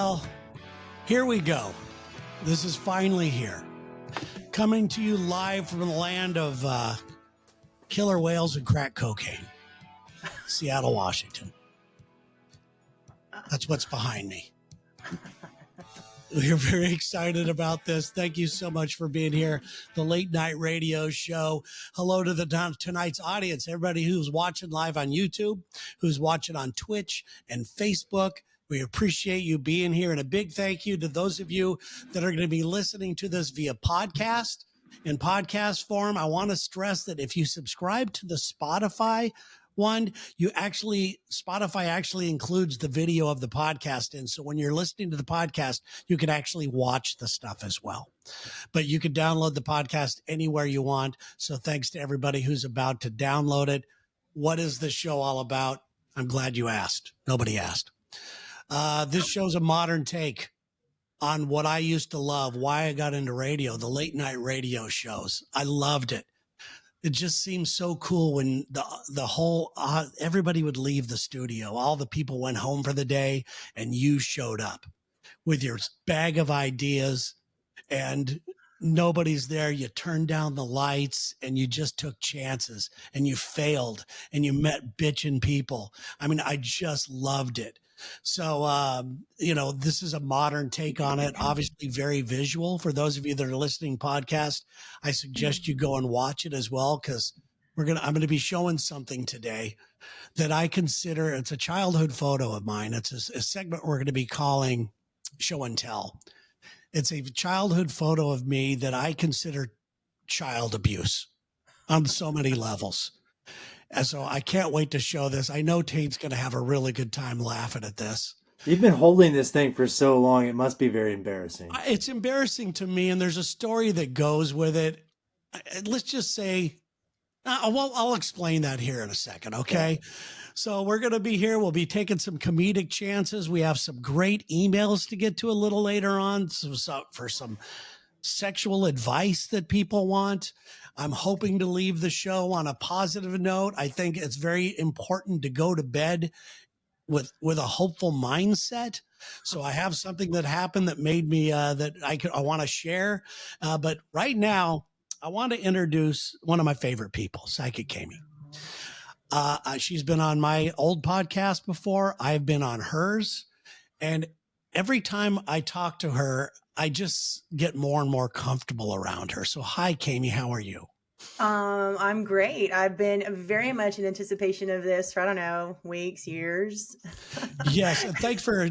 Well, here we go. This is finally here. Coming to you live from the land of killer whales and crack cocaine. Seattle, Washington. That's what's behind me. We're very excited about this. Thank you so much for being here. The Late Night Radio Show. Hello to tonight's audience, everybody who's watching live on YouTube, who's watching on Twitch and Facebook. We appreciate you being here. And a big thank you to those of you that are going to be listening to this via podcast. In podcast form, I want to stress that if you subscribe to the Spotify one, Spotify actually includes the video of the podcast in. So when you're listening to the podcast, you can actually watch the stuff as well. But you can download the podcast anywhere you want. So thanks to everybody who's about to download it. What is this show all about? I'm glad you asked. Nobody asked. This show's a modern take on what I used to love, why I got into radio, the late night radio shows. I loved it. It just seemed so cool when the whole, everybody would leave the studio. All the people went home for the day and you showed up with your bag of ideas and nobody's there. You turned down the lights and you just took chances and you failed and you met bitchin' people. I mean, I just loved it. So, this is a modern take on it, obviously very visual. For those of you that are listening podcast, I suggest you go and watch it as well, because I'm going to be showing something today that I consider, it's a childhood photo of mine. It's a segment we're going to be calling Show and Tell. It's a childhood photo of me that I consider child abuse on so many levels. And so I can't wait to show this. I know Tate's going to have a really good time laughing at this. You've been holding this thing for so long. It must be very embarrassing. It's embarrassing to me, and there's a story that goes with it. Let's just say, I'll explain that here in a second, okay? Yeah. So we're going to be here. We'll be taking some comedic chances. We have some great emails to get to a little later on for some sexual advice that people want. I'm hoping to leave the show on a positive note. I think it's very important to go to bed with a hopeful mindset. So I have something that happened that made me I want to share. But right now, I want to introduce one of my favorite people, Psychic Amy. She's been on my old podcast before. I've been on hers. And every time I talk to her, I just get more and more comfortable around her. So hi, Kami, how are you? I'm great. I've been very much in anticipation of this for, I don't know, weeks, years. Yes. And thanks for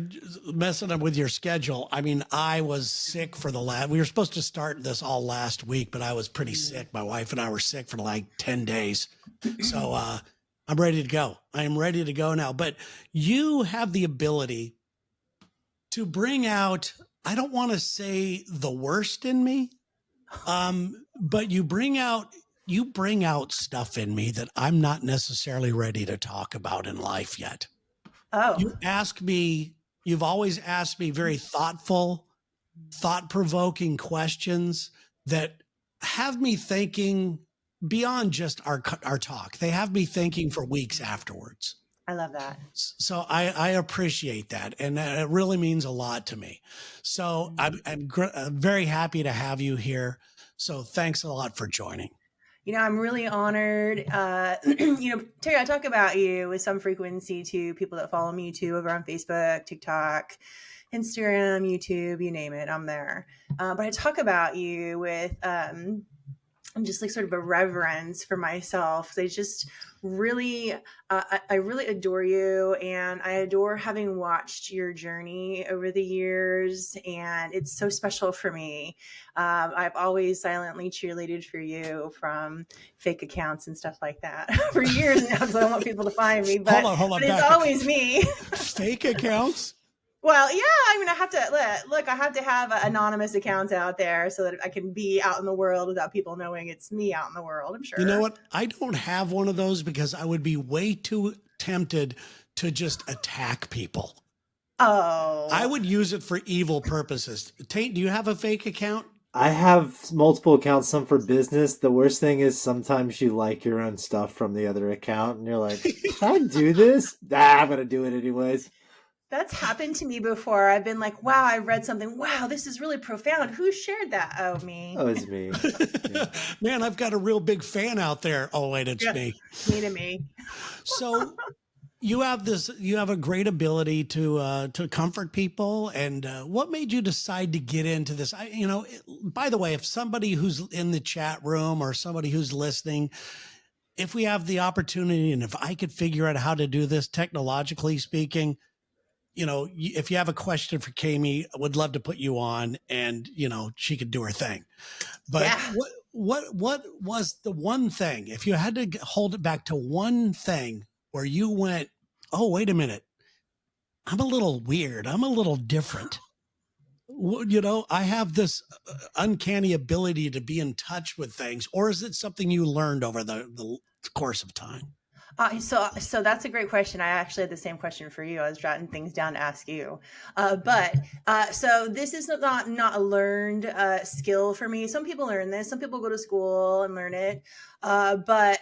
messing up with your schedule. I mean, I was sick we were supposed to start this all last week, but I was pretty sick. My wife and I were sick for like 10 days. So, I'm ready to go. I am ready to go now, but you have the ability to bring out, I don't want to say the worst in me, but you bring out stuff in me that I'm not necessarily ready to talk about in life yet. Oh. You've always asked me very thoughtful, thought-provoking questions that have me thinking beyond just our talk. They have me thinking for weeks afterwards. I love that. So I appreciate that. And it really means a lot to me. So I'm very happy to have you here. So thanks a lot for joining. I'm really honored. Terry, I talk about you with some frequency to people that follow me too, over on Facebook, TikTok, Instagram, YouTube, you name it, I'm there. But I talk about you with just like sort of a reverence for myself. They just really, I really adore you, and I adore having watched your journey over the years, and it's so special for me. I've always silently cheerleaded for you from fake accounts and stuff like that for years now, because I don't want people to find me, but, hold on, but it's always me. Fake accounts? Well, yeah, I mean, I have to have anonymous accounts out there so that I can be out in the world without people knowing it's me out in the world, I'm sure. You know what? I don't have one of those because I would be way too tempted to just attack people. Oh. I would use it for evil purposes. Tate, do you have a fake account? I have multiple accounts, some for business. The worst thing is sometimes you like your own stuff from the other account and you're like, can I do this? I'm going to do it anyways. That's happened to me before. I've been like, wow, I read something. Wow, this is really profound. Who shared that? Oh, me. Oh, it's me. Yeah. Man, I've got a real big fan out there. Oh, wait, it's Yeah, me. me to me. So you have a great ability to comfort people. And what made you decide to get into this? By the way, if somebody who's in the chat room or somebody who's listening, if we have the opportunity and if I could figure out how to do this technologically speaking, if you have a question for Kami, I would love to put you on and, she could do her thing. But Yeah. what was the one thing, if you had to hold it back to one thing where you went, oh, wait a minute, I'm a little weird. I'm a little different. I have this uncanny ability to be in touch with things, or is it something you learned over the course of time? So that's a great question. I actually had the same question for you. I was jotting things down to ask you. So this is not a learned skill for me. Some people learn this. Some people go to school and learn it. But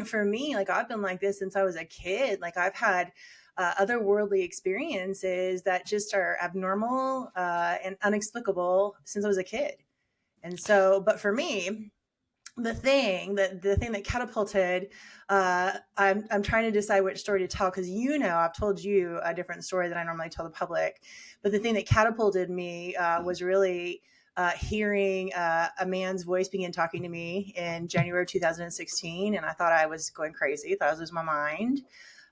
for me, like I've been like this since I was a kid. Like I've had otherworldly experiences that just are abnormal and inexplicable since I was a kid. And so, but for me, the thing that catapulted, I'm trying to decide which story to tell, because I've told you a different story than I normally tell the public, but the thing that catapulted me was really hearing a man's voice begin talking to me in January 2016, and I thought I was going crazy. I thought I was losing my mind.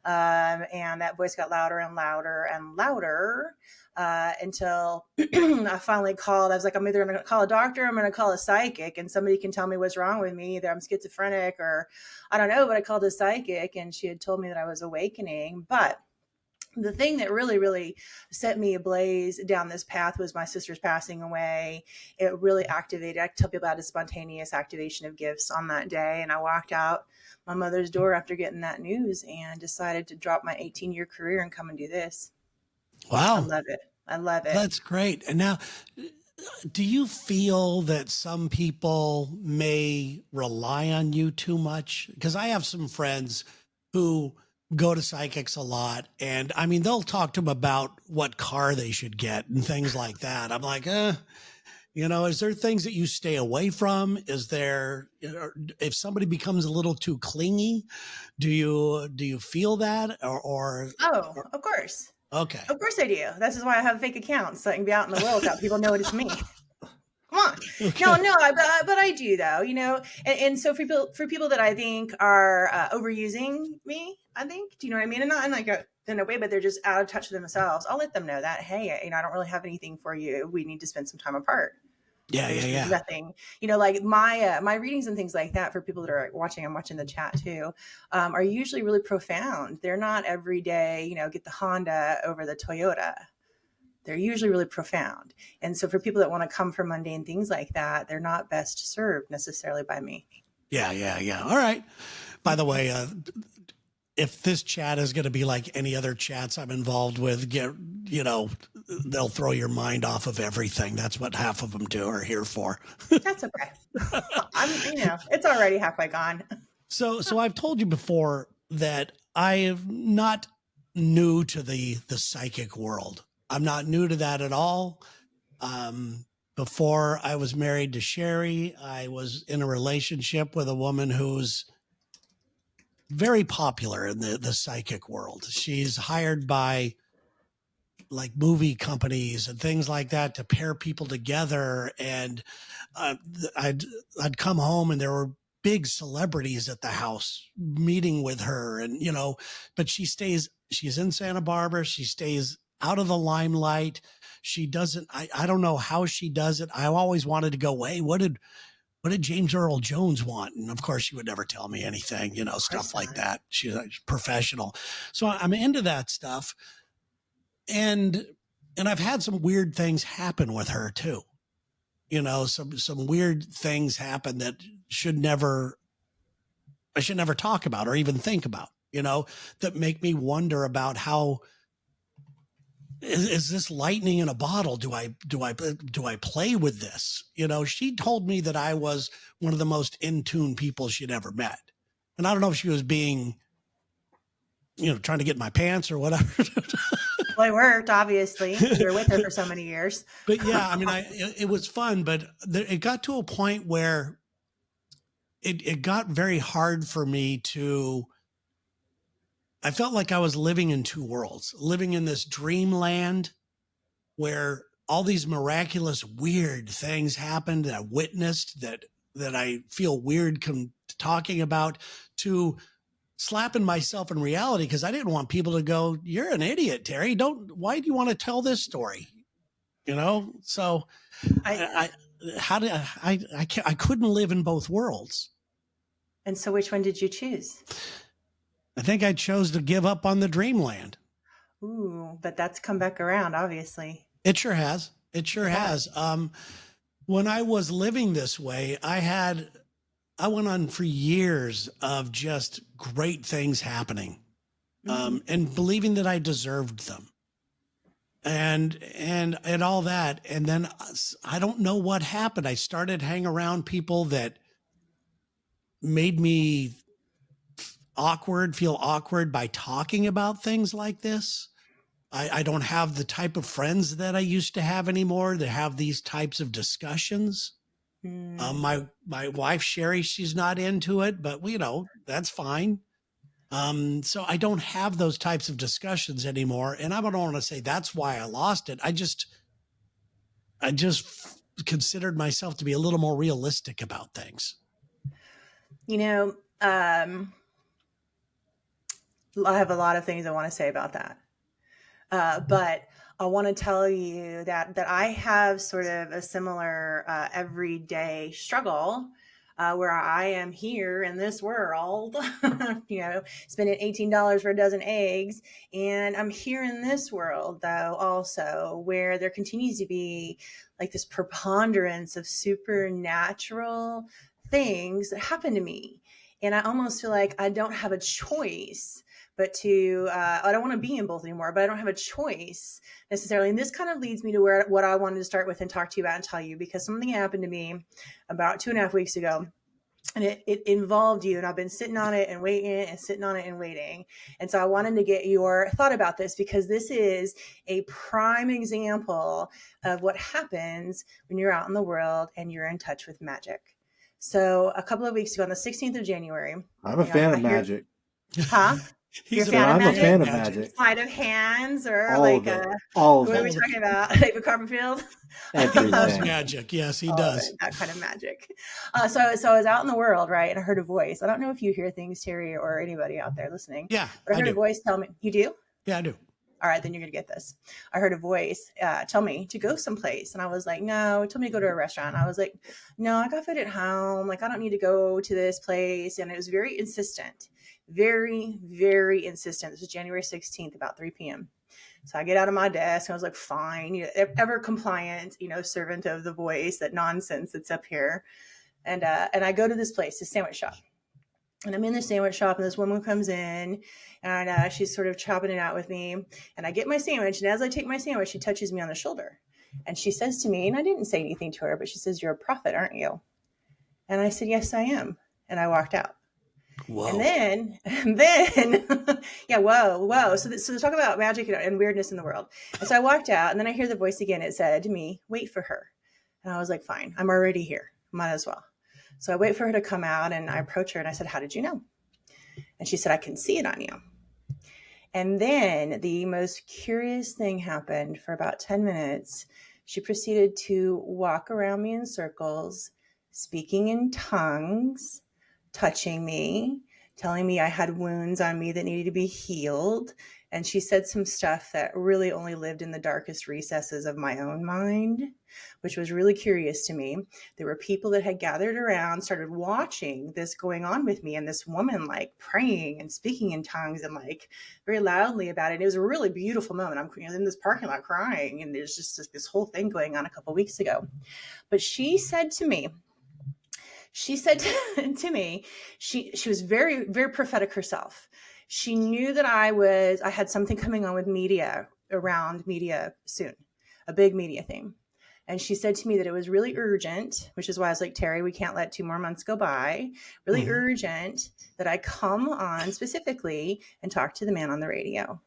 And that voice got louder and louder and louder until I finally called. I was like, I'm either going to call a doctor, or I'm going to call a psychic, and somebody can tell me what's wrong with me. Either I'm schizophrenic or I don't know, but I called a psychic and she had told me that I was awakening. But the thing that really, really set me ablaze down this path was my sister's passing away. It really activated. I tell people about a spontaneous activation of gifts on that day. And I walked out my mother's door after getting that news and decided to drop my 18-year career and come and do this. Wow. I love it. I love it. That's great. And now, do you feel that some people may rely on you too much? Because I have some friends who go to psychics a lot, and I mean, they'll talk to them about what car they should get and things like that. I'm like, is there things that you stay away from? Is there, if somebody becomes a little too clingy, do you feel that or Of course. Okay. Of course I do. This is why I have fake accounts, so I can be out in the world without people knowing it's me. Come on. Okay. But I do though, and so for people that I think are overusing me, I think, do you know what I mean? And not in like in a way, but they're just out of touch with themselves. I'll let them know that, hey, I don't really have anything for you. We need to spend some time apart. Yeah. Nothing, like my readings and things like that for people that are watching, I'm watching the chat too, are usually really profound. They're not every day, get the Honda over the Toyota. They're usually really profound. And so for people that want to come for mundane things like that, they're not best served necessarily by me. Yeah. All right. By the way, if this chat is going to be like any other chats I'm involved with, they'll throw your mind off of everything. That's what half of them are here for. That's okay. It's already halfway gone. So I've told you before that I am not new to the psychic world. I'm not new to that at all. Before I was married to Sherry, I was in a relationship with a woman who's very popular in the psychic world. She's hired by like movie companies and things like that to pair people together. And I'd come home and there were big celebrities at the house meeting with her, and but she's in Santa Barbara. She stays out of the limelight. She doesn't, I don't know how she does it. I always wanted to go, hey, what did James Earl Jones want? And of course she would never tell me anything, stuff like that. She's a professional. So I'm into that stuff. And I've had some weird things happen with her too. Some weird things happen that I should never talk about or even think about, that make me wonder about how is this lightning in a bottle? Do I play with this? She told me that I was one of the most in tune people she'd ever met. And I don't know if she was being trying to get my pants or whatever. Well, it worked, obviously. You were with her for so many years. But yeah, I mean, it was fun, but it got to a point where it got very hard for me I felt like I was living in two worlds, living in this dreamland where all these miraculous, weird things happened that I witnessed that I feel weird talking about, to slapping myself in reality because I didn't want people to go, "You're an idiot, Terry. Why do you want to tell this story?" So I I couldn't live in both worlds. And so which one did you choose? I think I chose to give up on the dreamland. Ooh, but that's come back around, obviously. It sure has. It sure has. When I was living this way, I went on for years of just great things happening, and believing that I deserved them, and all that. And then I don't know what happened. I started hanging around people that made me feel awkward by talking about things like this. I don't have the type of friends that I used to have anymore that have these types of discussions. My wife, Sherry, she's not into it, but that's fine. So I don't have those types of discussions anymore. And I don't want to say that's why I lost it. I just considered myself to be a little more realistic about things. I have a lot of things I want to say about that. But I want to tell you that I have sort of a similar everyday struggle where I am here in this world, spending $18 for a dozen eggs. And I'm here in this world, though, also where there continues to be like this preponderance of supernatural things that happen to me. And I almost feel like I don't have a choice but I don't want to be in both anymore, but I don't have a choice necessarily. And this kind of leads me to what I wanted to start with and talk to you about and tell you, because something happened to me about 2.5 weeks ago, and it involved you, and I've been sitting on it and waiting and sitting on it and waiting. And so I wanted to get your thought about this, because this is a prime example of what happens when you're out in the world and you're in touch with magic. So a couple of weeks ago, on the 16th of January, I'm a fan of magic. Huh? I'm a fan of magic. Sleight of hands, or all like all of what it. are we talking about? David Copperfield? Everything. Magic. Yes, he does. That kind of magic. So I was out in the world, right? And I heard a voice. I don't know if you hear things, Terry, or anybody out there listening. Yeah, but I heard a voice tell me. You do? Yeah, I do. All right, then you're going to get this. I heard a voice tell me to go someplace. And I was like, no, it told me to go to a restaurant. I was like, no, I got food at home. Like, I don't need to go to this place. And it was very insistent, very, very insistent. This was January 16th, about 3 p.m. So I get out of my desk. And I was like, fine, ever compliant, servant of the voice, that nonsense that's up here. And I go to this place, this sandwich shop. And I'm in the sandwich shop, and this woman comes in, and she's sort of chopping it out with me. And I get my sandwich, and as I take my sandwich, she touches me on the shoulder. And she says to me, and I didn't say anything to her, but she says, "You're a prophet, aren't you?" And I said, "Yes, I am." And I walked out. Whoa. And then, yeah, whoa. So talk about magic and weirdness in the world. And so I walked out, and then I hear the voice again. It said to me, "Wait for her." And I was like, fine, I'm already here. Might as well. So I wait for her to come out, and I approach her, and I said, "How did you know?" And she said, "I can see it on you." And then the most curious thing happened. For about 10 minutes. She proceeded to walk around me in circles, speaking in tongues, touching me, telling me I had wounds on me that needed to be healed. And she said some stuff that really only lived in the darkest recesses of my own mind, which was really curious to me. There were people that had gathered around, started watching this going on with me, and this woman like praying and speaking in tongues and like very loudly about it. It was a really beautiful moment. I'm in this parking lot crying, and there's just this whole thing going on a couple of weeks ago. But she said to me, she was very, very prophetic herself. She knew that I had something coming on with media, around media soon, a big media thing. And she said to me that it was really urgent, which is why I was like, Terry, we can't let 2 more months go by. Really urgent that I come on specifically and talk to the man on the radio.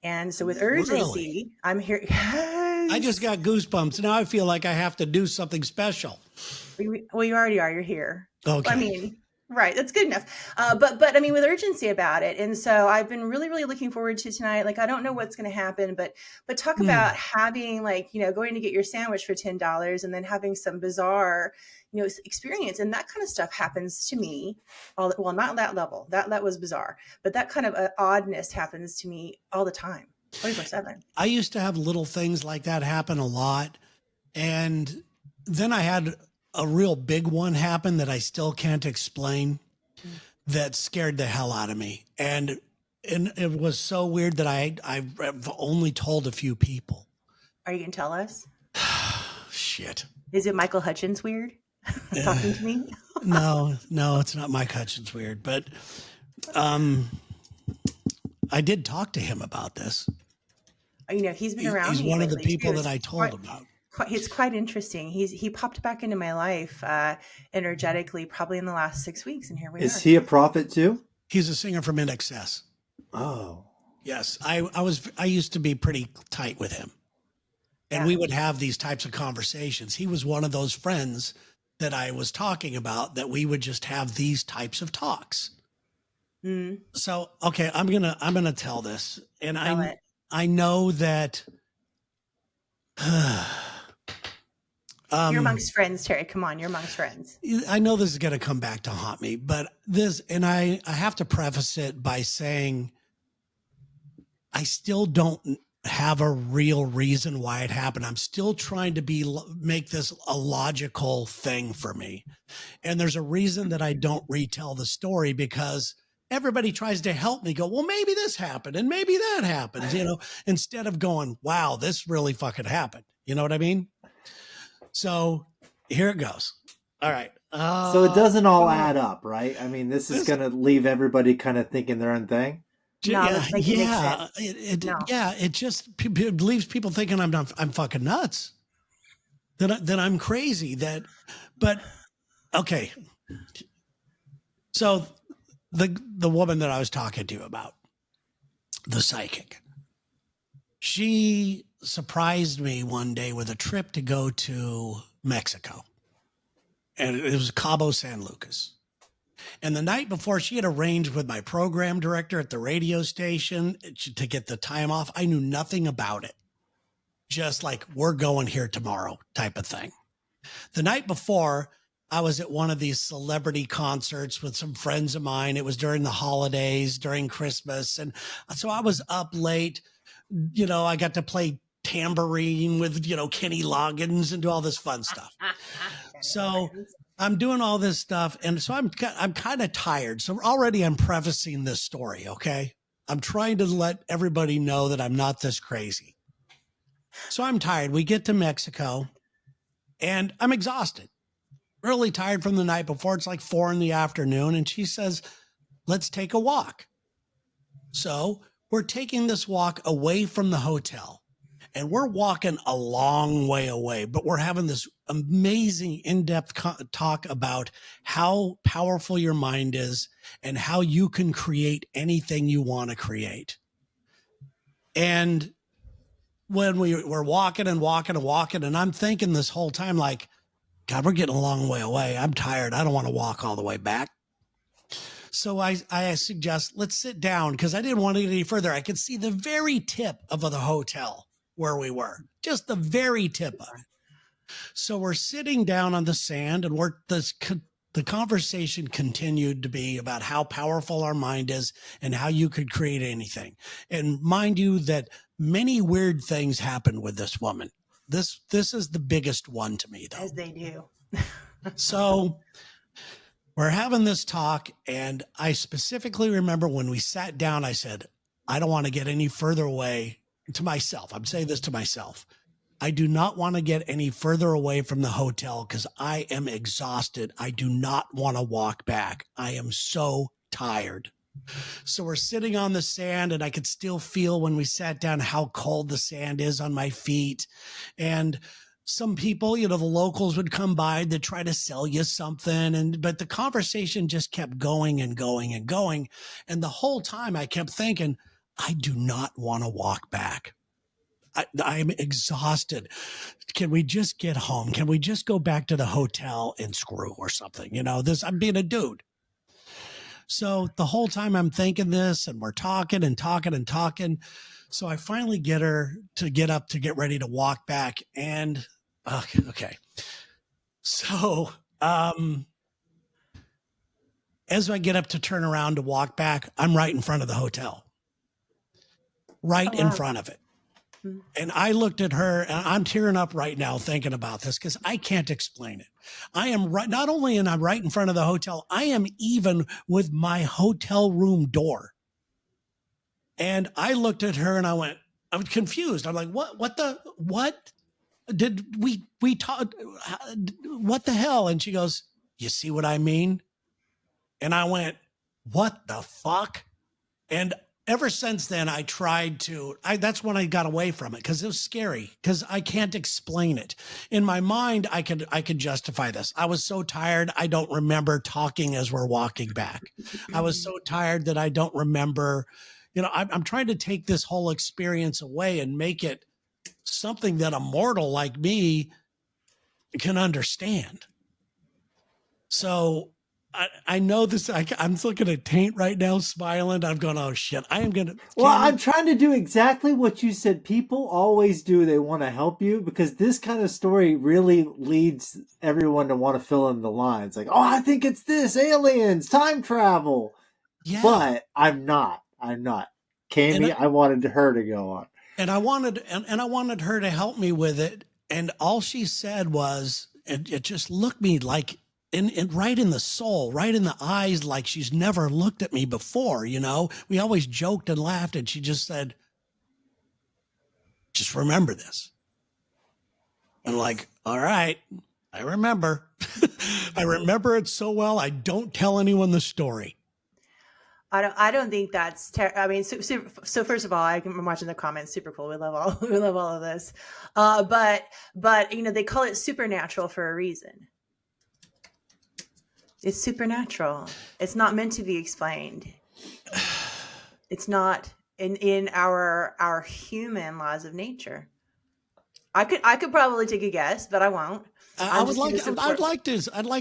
And so with urgency, Really? I'm here. Yes. I just got goosebumps. Now I feel like I have to do something special. Well, you already are. You're here. Okay. I mean, right. That's good enough. But I mean, with urgency about it. And so I've been really, really looking forward to tonight. Like, I don't know what's going to happen, but talk about having, like, you know, going to get your sandwich for $10 and then having some bizarre, you know, experience. And that kind of stuff happens to me. Well, not that level. That was bizarre, but that kind of oddness happens to me all the time, 24/7. I used to have little things like that happen a lot. And then I had a real big one happen that I still can't explain that scared the hell out of me. And it was so weird that I've only told a few people. Are you going to tell us? Shit. Is it Michael Hutchins weird talking to me? No, it's not Mike Hutchins weird, but I did talk to him about this. You know, he's been around. He's me one of the lately, people too. that I told about. It's quite interesting. He popped back into my life energetically, probably in the last 6 weeks, and here we are. Is he a prophet too? He's a singer from NXS. Oh, yes. I used to be pretty tight with him, and we would have these types of conversations. He was one of those friends that I was talking about, that we would just have these types of talks. So, okay, I'm gonna tell this, and I know that. You're amongst friends, Terry. Come on, you're amongst friends. I know this is going to come back to haunt me, but I have to preface it by saying I still don't have a real reason why it happened. I'm still trying to make this a logical thing for me. And there's a reason that I don't retell the story, because everybody tries to help me go, well, maybe this happened and maybe that happened, you know, instead of going, wow, this really fucking happened. You know what I mean? So here it goes. All right. So it doesn't all add up, right? I mean, this is going to leave everybody kind of thinking their own thing. No, it just it leaves people thinking I'm fucking nuts. That I'm crazy. But okay. So the woman that I was talking to about, the psychic, she surprised me one day with a trip to go to Mexico. And it was Cabo San Lucas. And the night before, she had arranged with my program director at the radio station to get the time off. I knew nothing about it. Just like, we're going here tomorrow type of thing. The night before, I was at one of these celebrity concerts with some friends of mine. It was during the holidays, during Christmas. And so I was up late. You know, I got to play tambourine with, you know, Kenny Loggins and do all this fun stuff. So I'm doing all this stuff. And so I'm kind of tired. So already I'm prefacing this story. Okay. I'm trying to let everybody know that I'm not this crazy. So I'm tired. We get to Mexico and I'm exhausted, really tired from the night before. It's like 4 p.m. And she says, let's take a walk. So we're taking this walk away from the hotel, and we're walking a long way away, but we're having this amazing in-depth talk about how powerful your mind is and how you can create anything you want to create. And when we're walking and walking and walking, and I'm thinking this whole time, like, God, we're getting a long way away. I'm tired. I don't want to walk all the way back. So I suggest, let's sit down, because I didn't want to get any further. I could see the very tip of the hotel where we were, just the very tip of it. So we're sitting down on the sand, and the conversation continued to be about how powerful our mind is and how you could create anything. And mind you that many weird things happened with this woman. This is the biggest one to me, though. As they do. So we're having this talk, and I specifically remember when we sat down, I said, I don't want to get any further away, to myself. I'm saying this to myself. I do not want to get any further away from the hotel because I am exhausted. I do not want to walk back. I am so tired. So we're sitting on the sand, and I could still feel when we sat down how cold the sand is on my feet. And some people, the locals would come by to try to sell you something. But the conversation just kept going and going and going. And the whole time I kept thinking, I do not want to walk back. I'm exhausted. Can we just get home? Can we just go back to the hotel and screw or something? I'm being a dude. So the whole time I'm thinking this, and we're talking and talking and talking. So I finally get her to get up to get ready to walk back. And okay. So as I get up to turn around to walk back, I'm right in front of the hotel, right in front of it. And I looked at her, and I'm tearing up right now thinking about this because I can't explain it. I am right. Not only am I right in front of the hotel, I am even with my hotel room door. And I looked at her and I was confused. I'm like, what did we talk? What the hell? And she goes, you see what I mean? And I went, what the fuck? And ever since then, I tried to, that's when I got away from it because it was scary because I can't explain it. In my mind, I could justify this. I was so tired. I don't remember talking as we're walking back. I was so tired that I don't remember, I'm trying to take this whole experience away and make it something that a mortal like me can understand. So I know this. I'm looking at Taint right now, smiling. I'm going, oh shit! I am gonna. Well, I'm trying to do exactly what you said. People always do. They want to help you because this kind of story really leads everyone to want to fill in the lines. Like, oh, I think it's this: aliens, time travel. Yeah. But I'm not. Cammy, I wanted her to go on, and I wanted her to help me with it. And all she said was, it just looked me like. And right in the soul, right in the eyes, like she's never looked at me before, We always joked and laughed, and she just said, just remember this. I'm like, all right, I remember. I remember it so well, I don't tell anyone the story. I don't think that's. So first of all, I'm watching the comments. Super cool. We love all of this. But they call it supernatural for a reason. It's supernatural. It's not meant to be explained. It's not in our human laws of nature. I could probably take a guess, but I won't. I'd like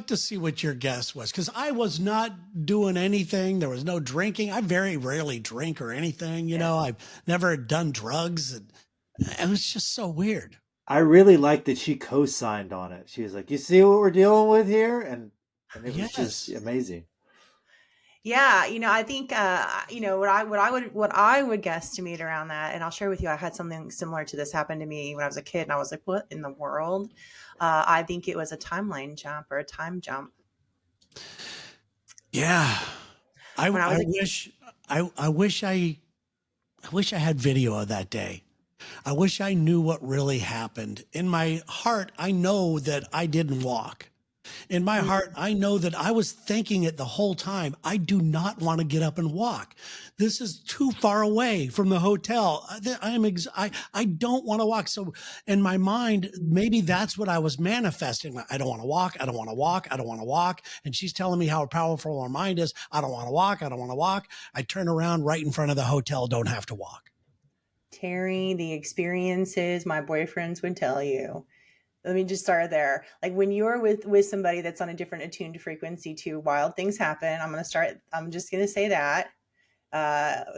to see what your guess was because I was not doing anything. There was no drinking. I very rarely drink or anything. I've never done drugs. And it was just so weird. I really liked that she co-signed on it. She was like, "You see what we're dealing with here," and it was just amazing. Yeah, I think what I would guesstimate around that, and I'll share with you. I had something similar to this happen to me when I was a kid, and I was like, "What in the world?" I think it was a timeline jump or a time jump. Yeah, I wish I had video of that day. I wish I knew what really happened. In my heart, I know that I didn't walk. In my heart, I know that I was thinking it the whole time. I do not want to get up and walk. This is too far away from the hotel. I don't want to walk. So in my mind, maybe that's what I was manifesting. I don't want to walk. I don't want to walk. I don't want to walk. And she's telling me how powerful our mind is. I don't want to walk. I don't want to walk. I turn around right in front of the hotel. Don't have to walk. Terry, the experiences my boyfriends would tell you. Let me just start there. Like when you're with somebody that's on a different attuned frequency too, wild things happen. I'm just going to say that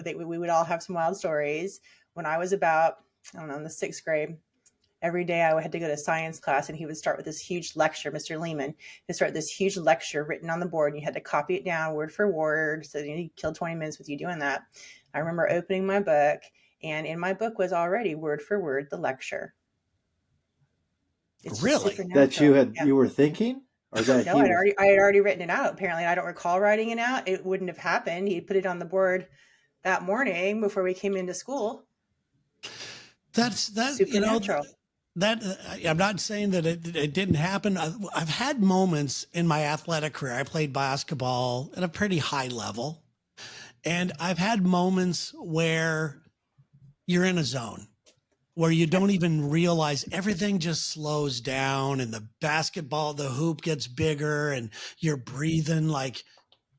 we would all have some wild stories. When I was about, I don't know, in the 6th grade, every day I had to go to science class and he would start with this huge lecture, Mr. Lehman, he'd start this huge lecture written on the board and you had to copy it down word for word. So you killed 20 minutes with you doing that. I remember opening my book and in my book was already word for word the lecture. It's really that you were thinking, or that no, I had already written it out. Apparently, I don't recall writing it out. It wouldn't have happened. He put it on the board that morning before we came into school. That's supernatural. I'm not saying that it didn't happen. I've had moments in my athletic career. I played basketball at a pretty high level, and I've had moments where you're in a zone. where you don't even realize everything just slows down and the basketball, the hoop gets bigger and you're breathing like,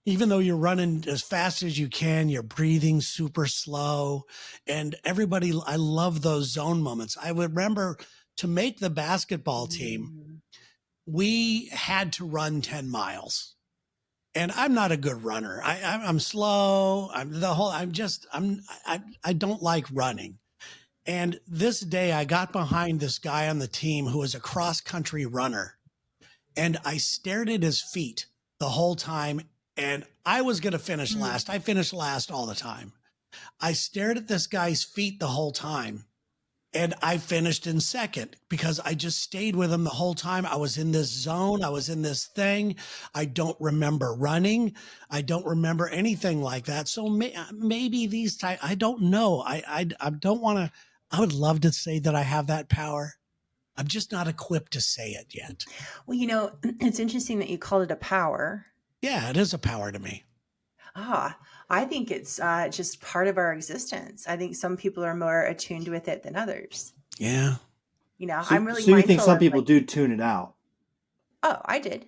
even though you're running as fast as you can, you're breathing super slow. And everybody, I love those zone moments. I would remember to make the basketball team, we had to run 10 miles. And I'm not a good runner. I'm slow. I don't like running. And this day I got behind this guy on the team who was a cross country runner. And I stared at his feet the whole time. And I was going to finish last. I finished last all the time. I stared at this guy's feet the whole time. And I finished in second because I just stayed with him the whole time. I was in this zone. I was in this thing. I don't remember running. I don't remember anything like that. So maybe these times, I don't know. I don't want to, I would love to say that I have that power. I'm just not equipped to say it yet. Well, it's interesting that you called it a power. Yeah, it is a power to me. I think it's just part of our existence. I think some people are more attuned with it than others. Yeah. I'm really So you think mindful some of, people like, do tune it out? Oh, I did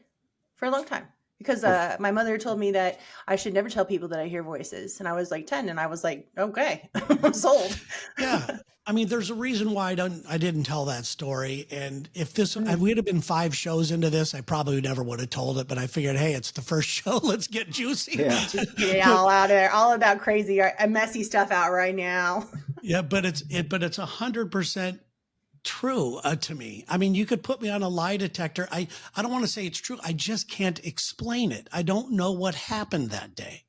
for a long time because my mother told me that I should never tell people that I hear voices. And I was like 10 and I was like, okay, I'm sold. Yeah. I mean, there's a reason why I didn't tell that story. And if we'd have been 5 shows into this, I probably never would have told it. But I figured, hey, it's the first show. Let's get juicy. Yeah. Just get it all out there, all of that crazy, messy stuff out right now. Yeah, but it's 100% true to me. I mean, you could put me on a lie detector. I don't want to say it's true. I just can't explain it. I don't know what happened that day.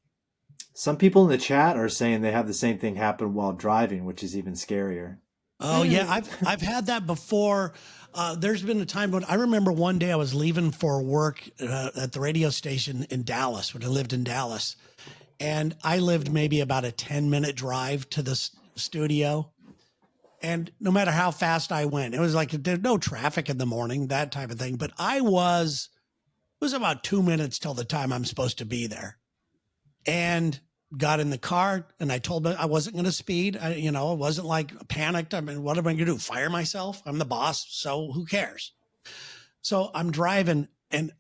Some people in the chat are saying they have the same thing happen while driving, which is even scarier. Oh yeah, I've had that before. There's been a time when I remember one day I was leaving for work at the radio station in Dallas when I lived in Dallas, and I lived maybe about a 10-minute drive to the studio. And no matter how fast I went, it was like there's no traffic in the morning, that type of thing. But it was about 2 minutes till the time I'm supposed to be there. And got in the car and I told them I wasn't going to speed. It wasn't like panicked. I mean, what am I going to do? Fire myself? I'm the boss. So who cares? So I'm driving and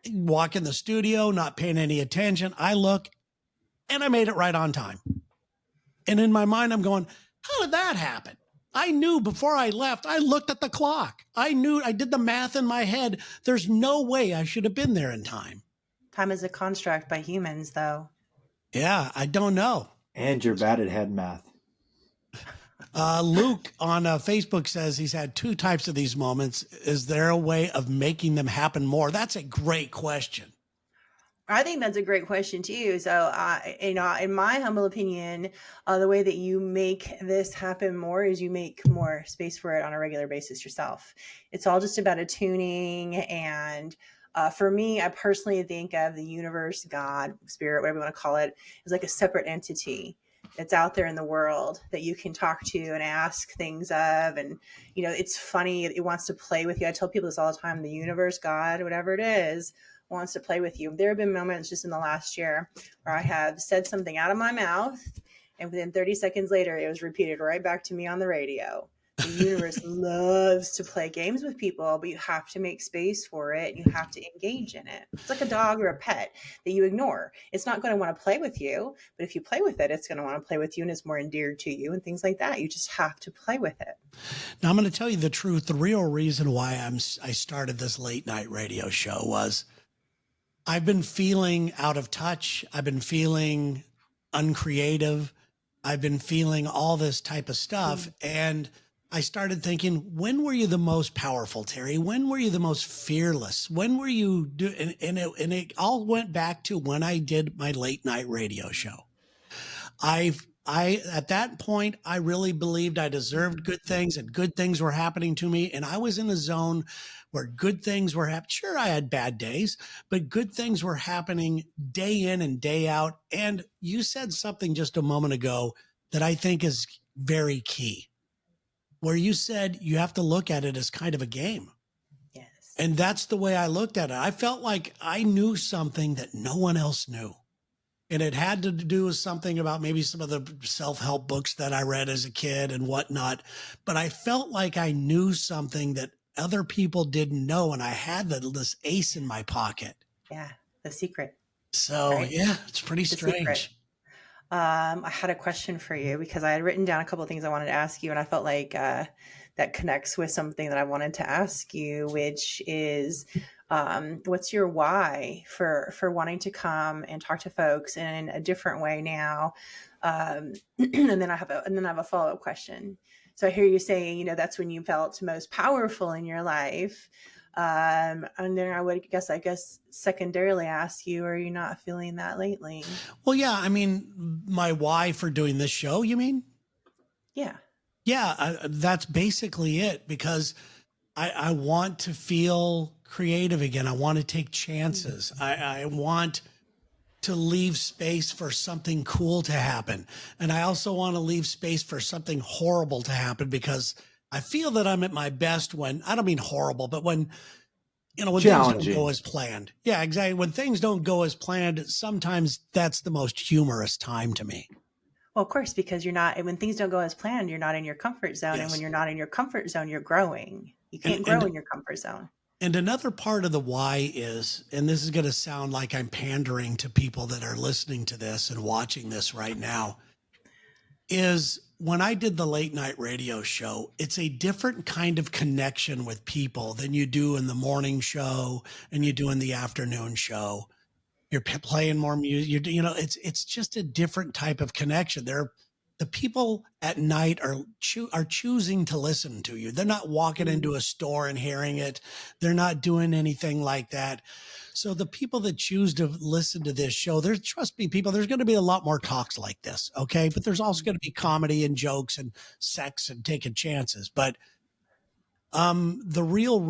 walk in the studio, not paying any attention. I look and I made it right on time. And in my mind, I'm going, how did that happen? I knew before I left, I looked at the clock. I knew, I did the math in my head. There's no way I should have been there in time. Time is a construct by humans, though. Yeah, I don't know. And you're bad at head math. Luke on Facebook says he's had 2 types of these moments. Is there a way of making them happen more? That's a great question. I think that's a great question too. So, in my humble opinion, the way that you make this happen more is you make more space for it on a regular basis yourself. It's all just about attuning. And for me, I personally think of the universe, God, spirit, whatever you want to call it, as like a separate entity that's out there in the world that you can talk to and ask things of. And, it's funny. It wants to play with you. I tell people this all the time. The universe, God, whatever it is, wants to play with you. There have been moments just in the last year where I have said something out of my mouth and within 30 seconds later, it was repeated right back to me on the radio. The universe loves to play games with people, but you have to make space for it. You have to engage in it. It's like a dog or a pet that you ignore. It's not going to want to play with you, but if you play with it, it's going to want to play with you and it's more endeared to you and things like that. You just have to play with it. Now, I'm going to tell you the truth. The real reason why I started this late night radio show was I've been feeling out of touch. I've been feeling uncreative. I've been feeling all this type of stuff. And I started thinking, when were you the most powerful, Terry? When were you the most fearless? When were you and it all went back to when I did my late night radio show. At that point, I really believed I deserved good things and good things were happening to me. And I was in a zone where good things were happening. Sure, I had bad days, but good things were happening day in and day out. And you said something just a moment ago that I think is very key, where you said you have to look at it as kind of a game. Yes. And that's the way I looked at it. I felt like I knew something that no one else knew. And it had to do with something about maybe some of the self-help books that I read as a kid and whatnot. But I felt like I knew something that other people didn't know. And I had this ace in my pocket. Yeah. The secret. So right? yeah, it's pretty The secret. strange. I had a question for you because I had written down a couple of things I wanted to ask you, and I felt like that connects with something that I wanted to ask you, which is, what's your why for wanting to come and talk to folks in a different way now? And then I have a follow up question. So I hear you saying, you know, that's when you felt most powerful in your life. And then I guess secondarily ask you, are you not feeling that lately? Well, yeah, I mean, my why for doing this show, you mean? Yeah. Yeah, that's basically it, because I want to feel creative again. I want to take chances. I want to leave space for something cool to happen. And I also want to leave space for something horrible to happen, because I feel that I'm at my best when, I don't mean horrible, but when, you know, when things don't go as planned. Yeah, exactly. When things don't go as planned, sometimes that's the most humorous time to me. Well, of course, because when things don't go as planned, you're not in your comfort zone. Yes. And when you're not in your comfort zone, you're growing. You can't grow in your comfort zone. And another part of the why is, and this is going to sound like I'm pandering to people that are listening to this and watching this right now, is when I did the late night radio show, it's a different kind of connection with people than you do in the morning show and you do in the afternoon show. You're playing more music. You know, it's just a different type of connection. The people at night are choosing to listen to you. They're not walking into a store and hearing it. They're not doing anything like that. So the people that choose to listen to this show, trust me, people, there's going to be a lot more talks like this. Okay. But there's also going to be comedy and jokes and sex and taking chances. But one of the real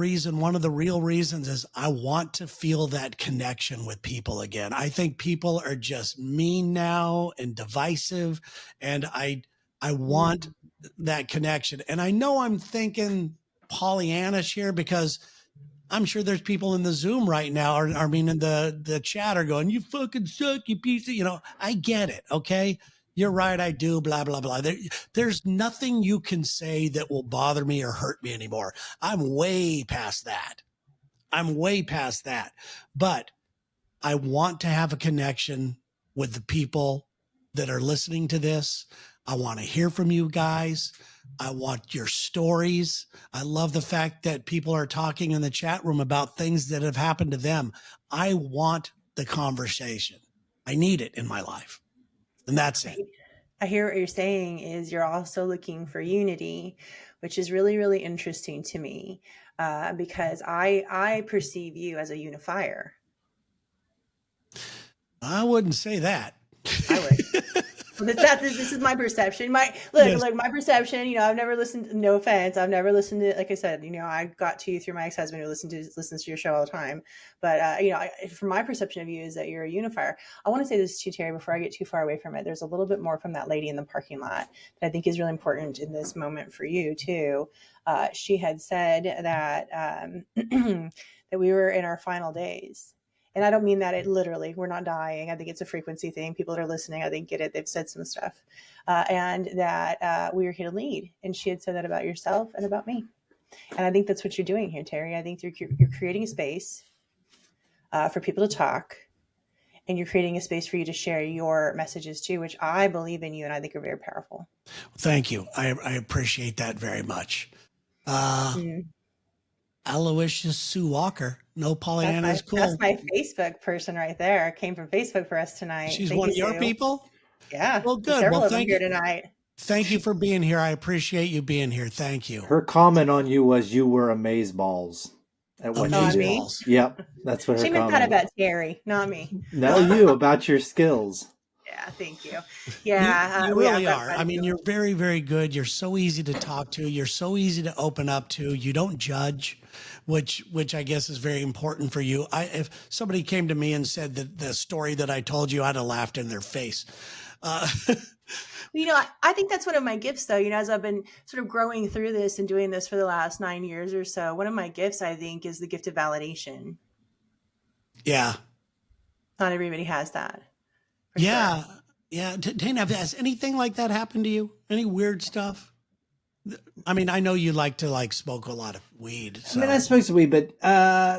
reasons is I want to feel that connection with people again. I think people are just mean now and divisive, and I want that connection. And I know I'm thinking Pollyannish here, because I'm sure there's people in the Zoom right now, or I mean in the chat, are going, "You fucking suck, you piece of," you know, I get it. Okay. You're right. I do. Blah, blah, blah. There's nothing you can say that will bother me or hurt me anymore. I'm way past that. But I want to have a connection with the people that are listening to this. I want to hear from you guys. I want your stories. I love the fact that people are talking in the chat room about things that have happened to them. I want the conversation. I need it in my life. And that's it. I hear what you're saying is you're also looking for unity, which is really, really interesting to me, because I perceive you as a unifier. I wouldn't say that. I would. This is my perception. My perception, you know, I've never listened, no offense, I've never listened to, like I said, you know, I got to you through my ex-husband who listens to your show all the time. But, you know, from my perception of you is that you're a unifier. I want to say this to you, Terry, before I get too far away from it. There's a little bit more from that lady in the parking lot that I think is really important in this moment for you too. She had said that, that we were in our final days. And I don't mean that it literally, we're not dying. I think it's a frequency thing. People that are listening, I think, get it. They've said some stuff. And that we are here to lead. And she had said that about yourself and about me. And I think that's what you're doing here, Terry. I think you're creating a space for people to talk. And you're creating a space for you to share your messages too, which I believe in you and I think are very powerful. Thank you. I appreciate that very much. Aloysius Sue Walker. No, Pollyanna is cool. That's my Facebook person right there. Came from Facebook for us tonight. She's one of your people? Yeah. Well, good. Several of them here tonight. Thank you for being here. I appreciate you being here. Thank you. Her comment on you was you were amazeballs. At what you me? Yep. That's what her comment. She meant that about Terry, not me. No, you, about your skills. Yeah, thank you. Yeah, you really are. I mean, you're very, very good. You're so easy to talk to. You're so easy to open up to. You don't judge, which I guess is very important for you. If somebody came to me and said that the story that I told you, I'd have laughed in their face. You know, I think that's one of my gifts, though. You know, as I've been sort of growing through this and doing this for the last 9 years or so, one of my gifts, I think, is the gift of validation. Yeah. Not everybody has that. for sure. Yeah. Yeah. Dana, has anything like that happened to you? Any weird stuff? I mean, I know you like to like smoke a lot of weed. I mean, I So smoke some weed, but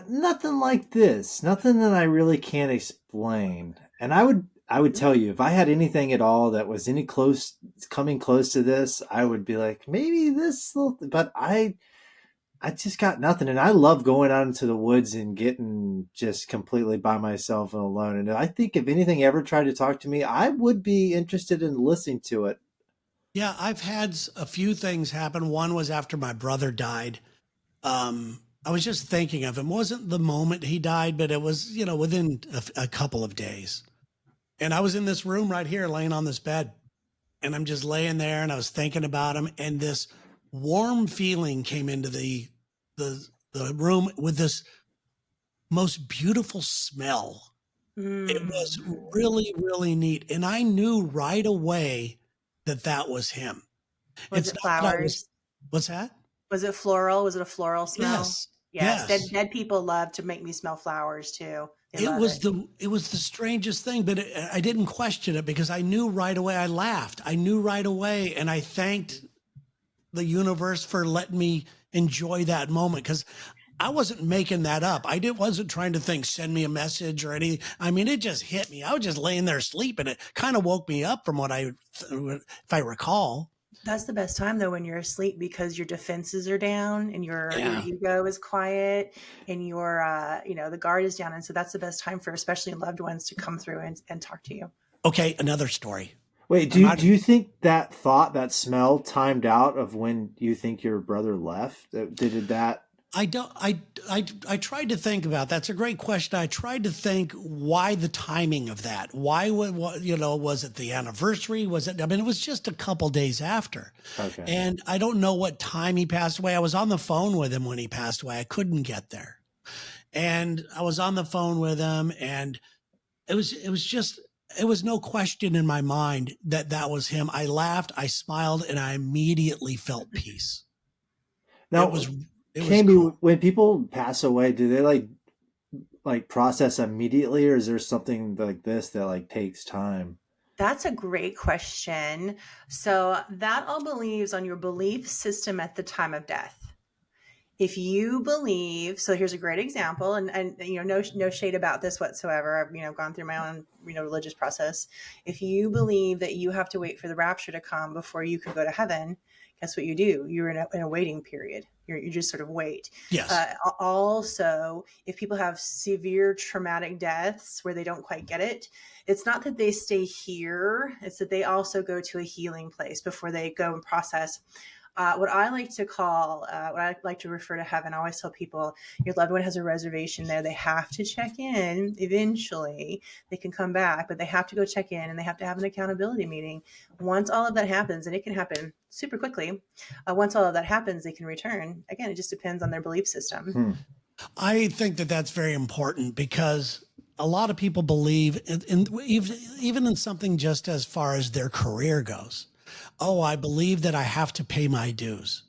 nothing like this. Nothing that I really can't explain. And I would tell you if I had anything at all that was any close coming close to this, I would be like maybe this. But I just got nothing. And I love going out into the woods and getting just completely by myself and alone. And I think if anything ever tried to talk to me, I would be interested in listening to it. yeah, I've had a few things happen. One was after my brother died. I was just thinking of him. It wasn't the moment he died, but it was, within a couple of days. And I was in this room right here, laying on this bed, and I'm just laying there, and I was thinking about him, and this warm feeling came into the the room with this most beautiful smell. It was Mm. really, really neat, and I knew right away that that was him. Was It's it not that I was. flowers? What's that? Was it floral? Was it a floral smell? Yes, Yes, dead yes. dead people love to make me smell flowers too. They It love was it. the strangest thing, but I didn't question it because I knew right away. I laughed. I knew right away, and I thanked the universe for letting me enjoy that moment because I wasn't making that up. Wasn't trying to think, send me a message or anything. I mean, it just hit me. I was just laying there sleeping. It kind of woke me up from if I recall. That's the best time though when you're asleep because your defenses are down and your Yeah. ego is quiet and your the guard is down, and so that's the best time for especially loved ones to come through and talk to you. Okay. Another story. Wait, I'm not. do you think that thought, that smell timed out of when you think your brother left? Did that? I don't. I tried to think about. That's a great question. I tried to think why the timing of that. Why would was it the anniversary? Was it? I mean, it was just a couple days after, Okay. and I don't know what time he passed away. I was on the phone with him when he passed away. I couldn't get there, and I was on the phone with him, and it was just. It was no question in my mind that that was him. I laughed, I smiled, and I immediately felt peace. It Now, was it was Camby, cool. when people pass away, do they like process immediately, or is there something like this that like takes time? That's a great question. So that all believes on your belief system at the time of death. If you believe, so here's a great example, and no shade about this whatsoever. I've gone through my own religious process. If you believe that you have to wait for the rapture to come before you can go to heaven, guess what you do? You're in a waiting period. You just sort of wait. Yes. Also, if people have severe traumatic deaths where they don't quite get it, it's not that they stay here, it's that they also go to a healing place before they go and process what I like to call, what I like to refer to heaven. I always tell people your loved one has a reservation there. They have to check in eventually. They can come back, but they have to go check in and they have to have an accountability meeting. Once all of that happens, and it can happen super quickly, once all of that happens, they can return. Again, it just depends on their belief system. Hmm. I think that that's very important because a lot of people believe even in something just as far as their career goes. Oh, I believe that I have to pay my dues.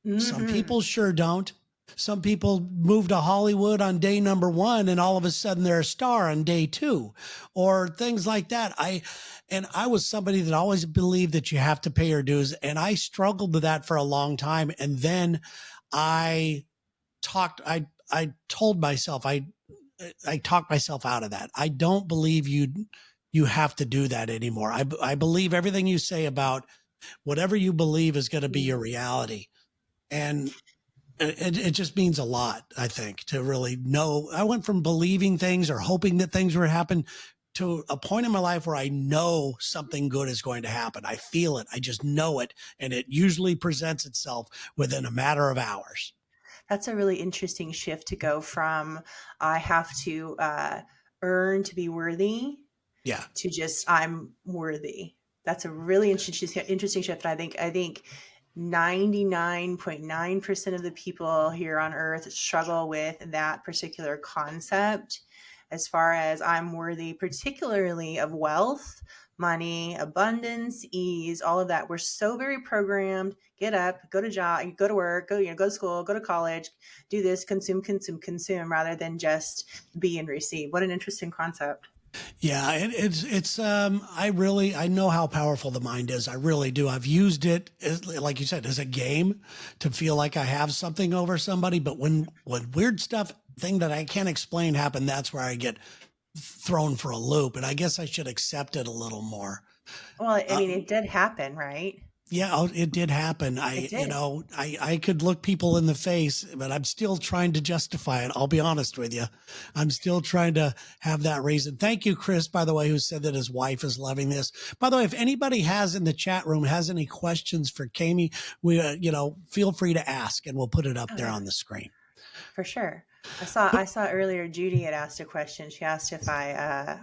Some Mm-hmm. people sure don't. Some people move to Hollywood on day number one and all of a sudden they're a star on day two or things like that. I was somebody that always believed that you have to pay your dues. And I struggled with that for a long time. And then I I told myself, I talked myself out of that. I don't believe you have to do that anymore. I believe everything you say about whatever you believe is going to be your reality. And it just means a lot, I think, to really know. I went from believing things or hoping that things would happen to a point in my life where I know something good is going to happen. I feel it. I just know it. And it usually presents itself within a matter of hours. That's a really interesting shift to go from I have to earn to be worthy Yeah. to just I'm worthy. That's a really interesting shift. I think 99.9% of the people here on earth struggle with that particular concept as far as I'm worthy, particularly of wealth, money, abundance, ease, all of that. We're so very programmed. Get up, go to job, go to work, go to school, go to college, do this, consume, consume, consume, rather than just be and receive. What an interesting concept. Yeah, I know how powerful the mind is. I really do. I've used it like you said, as a game to feel like I have something over somebody. But when weird stuff, thing that I can't explain happen, that's where I get thrown for a loop. And I guess I should accept it a little more. Well, I Uh, mean, it did happen, right? yeah, it did happen. It did. I could look people in the face, but I'm still trying to justify it. I'll be honest with you. I'm still trying to have that reason. Thank you, Chris, by the way, who said that his wife is loving this. By the way, if anybody has in the chat room has any questions for Kami, we, feel free to ask and we'll put it up Oh, there yeah, on the screen. for sure. I saw earlier Judy had asked a question. She asked if I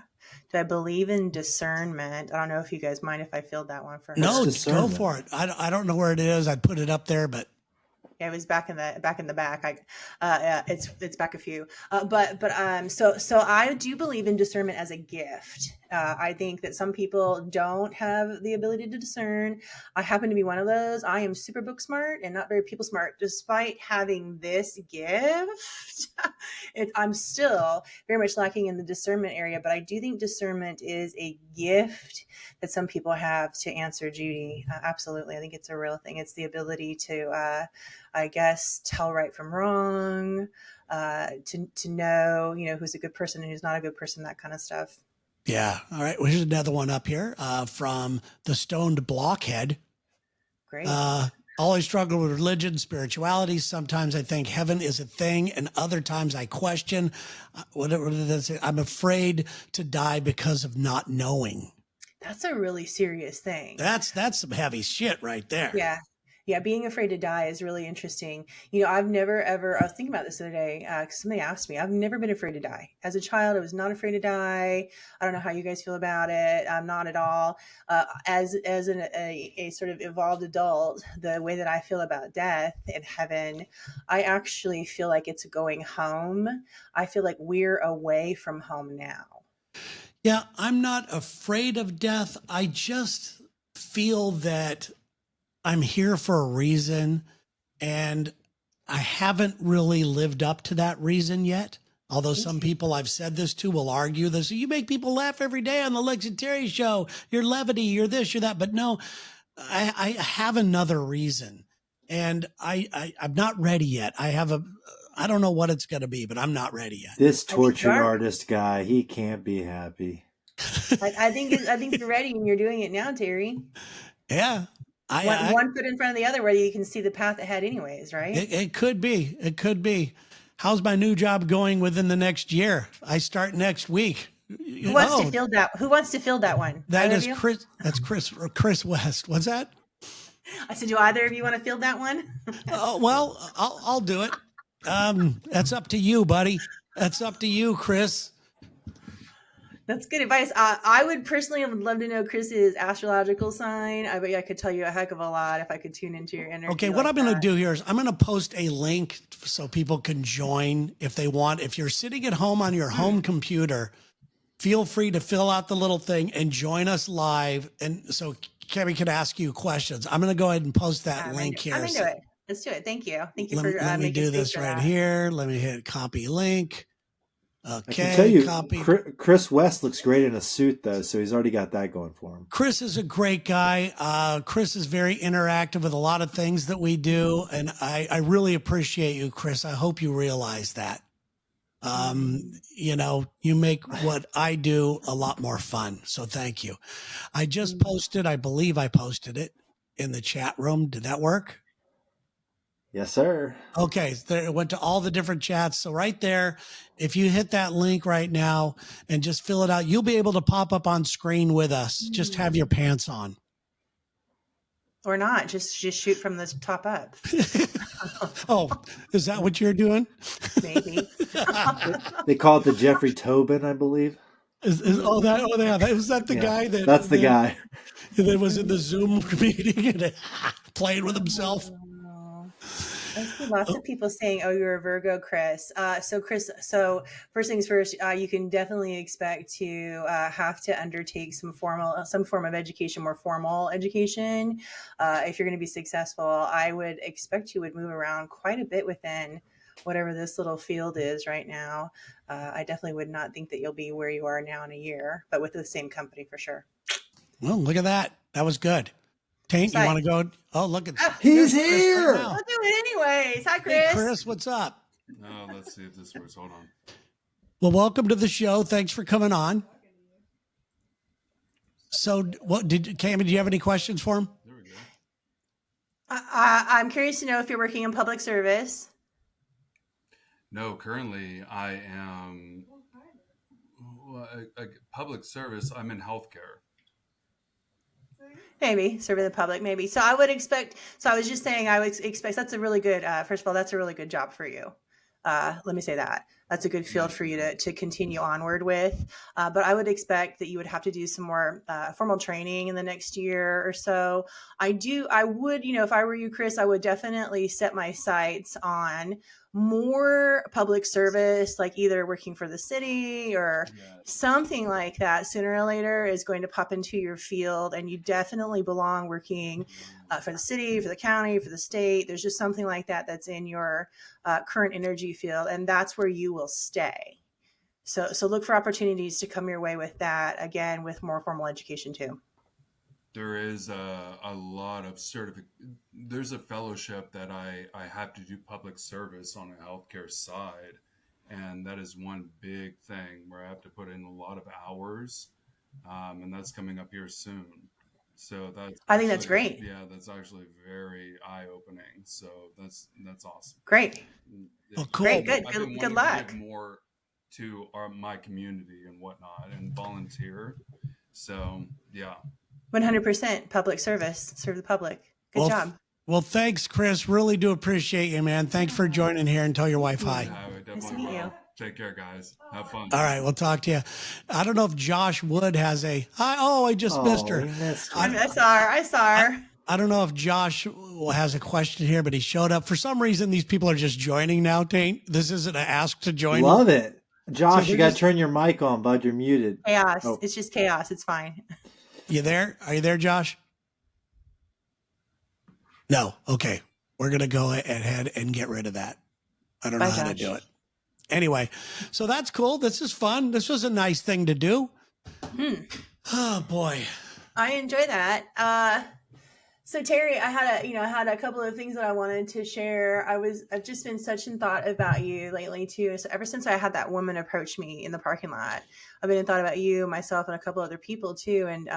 do I believe in discernment. I don't know if you guys mind if I filled that one for No, her. go Discernment. for it. I don't know where it is. I'd put it up there, but Yeah, it was back in the back. It's back a few. So I do believe in discernment as a gift. I think that some people don't have the ability to discern. I happen to be one of those. I am super book smart and not very people smart. Despite having this gift, I'm still very much lacking in the discernment area. But I do think discernment is a gift that some people have to answer Judy. Absolutely, I think it's a real thing. It's the ability to I guess, tell right from wrong, to know, who's a good person and who's not a good person, that kind of stuff. yeah. All right. Well, here's another one up here from the Stoned Blockhead. Great. Always struggle with religion, spirituality. Sometimes I think heaven is a thing, and other times I question. Whatever it is, I'm afraid to die because of not knowing. That's a really serious thing. That's some heavy shit right there. Yeah. Yeah, being afraid to die is really interesting. I've never ever, I was thinking about this the other day, 'cause somebody asked me, I've never been afraid to die. As a child, I was not afraid to die. I don't know how you guys feel about it. I'm not at all. As a sort of evolved adult, the way that I feel about death and heaven, I actually feel like it's going home. I feel like we're away from home now. Yeah, I'm not afraid of death. I just feel that I'm here for a reason, and I haven't really lived up to that reason yet. Although Me some too. people I've said this to will argue this. You make people laugh every day on the Lex and Terry show. You're levity, you're this, you're that. But no, I have another reason. And I'm not ready yet. I don't know what it's going to be, but I'm not ready yet. This I think you tortured are. artist guy, he can't be happy. I think you're ready and you're doing it now, Terry. Yeah. One foot in front of the other, where you can see the path ahead, anyways, right? It could be. It could be. How's my new job going within the next year? I start next week. Who wants to fill that? Who wants to fill that one? That Either is of you? Chris. That's Chris West. What's that? I said, do either of you want to fill that one? Oh, well, I'll do it. That's up to you, buddy. That's up to you, Chris. That's good advice. I would love to know Chris's astrological sign. I bet you I could tell you a heck of a lot if I could tune into your energy. Okay, what I'm going to do here is I'm going to post a link so people can join if they want. If you're sitting at home on your home computer, feel free to fill out the little thing and join us live. And so Kevin can ask you questions. I'm going to go ahead and post that link here. I'm into it. Let's do it. Thank you. Thank you Let me making do space this for right that. here. Let me hit copy link. I Okay, can tell you, copy. Chris West looks great in a suit, though, so he's already got that going for him. Chris is a great guy. Chris is very interactive with a lot of things that we do, and I really appreciate you, Chris. I hope you realize that. You make what I do a lot more fun. So thank you. I just posted, I believe I posted it in the chat room. Did that work? Yes, sir. Okay, there it went to all the different chats. So right there, if you hit that link right now and just fill it out, you'll be able to pop up on screen with us. Just have your pants on. Or not, just shoot from the top up. Oh, is that what you're doing? Maybe. They call it the Jeffrey Tobin, I believe. Was that the guy that? That's the guy that was in the Zoom meeting and playing with himself. I see lots of people saying, "Oh, you're a Virgo, Chris." Chris, first things first, you can definitely expect to have to undertake some form of education, more formal education, if you're going to be successful. I would expect you would move around quite a bit within whatever this little field is right now. I definitely would not think that you'll be where you are now in a year, but with the same company for sure. Well, look at that. That was good. Taint, you want to go? Oh, look, He's there's Chris right here. now. I'll do it anyways. Hi, Hey, Chris. Chris, what's up? Let's see if this works. Hold on. Well, welcome to the show. Thanks for coming on. So, what Cammy? Do you have any questions for him? There we go. I'm curious to know if you're working in public service. No, currently I am public service. I'm in healthcare. Maybe serving the public, maybe. So I would expect. So I was just saying, I would expect that's a really good. First of all, that's a really good job for you. Let me say that that's a good field for you to continue onward with. But I would expect that you would have to do some more formal training in the next year or so. I would, if I were you, Chris, I would definitely set my sights on more public service, like either working for the city or something like that. Sooner or later is going to pop into your field, and you definitely belong working for the city, for the county, for the state. There's just something like that that's in your current energy field, and that's where you will stay. So look for opportunities to come your way with that, again, with more formal education too. There is a lot of there's a fellowship that I have to do public service on a healthcare side. And that is one big thing where I have to put in a lot of hours. And that's coming up here soon. So I think that's great. Yeah, that's actually very eye-opening. So that's awesome. Great. Oh, cool. Great, good. I've been Good wanting luck. to give more to my community and whatnot and volunteer. So, yeah. 100% public service, serve the public. Good job. Well, thanks, Chris. Really do appreciate you, man. Thanks for joining here, and tell your wife hi. Yeah, I would definitely Nice to meet you. Take care, guys. Have fun. All right, we'll talk to you. I don't know if Josh Wood has a hi. Oh, I just missed her. I saw her. I don't know if Josh has a question here, but he showed up. For some reason, these people are just joining now, Taint. This isn't an ask to join. Love it. Josh, So you got to just- turn your mic on, bud. You're muted. Chaos. Oh. It's just chaos. It's fine. You there? Are you there, Josh? No. Okay. We're going to go ahead and get rid of that. I don't know how to do it. Anyway, so that's cool. This is fun. This was a nice thing to do. Oh, boy. I enjoy that. So Terry, I had a couple of things that I wanted to share. I've just been such in thought about you lately too. So ever since I had that woman approach me in the parking lot, I've been in thought about you, myself, and a couple other people too. And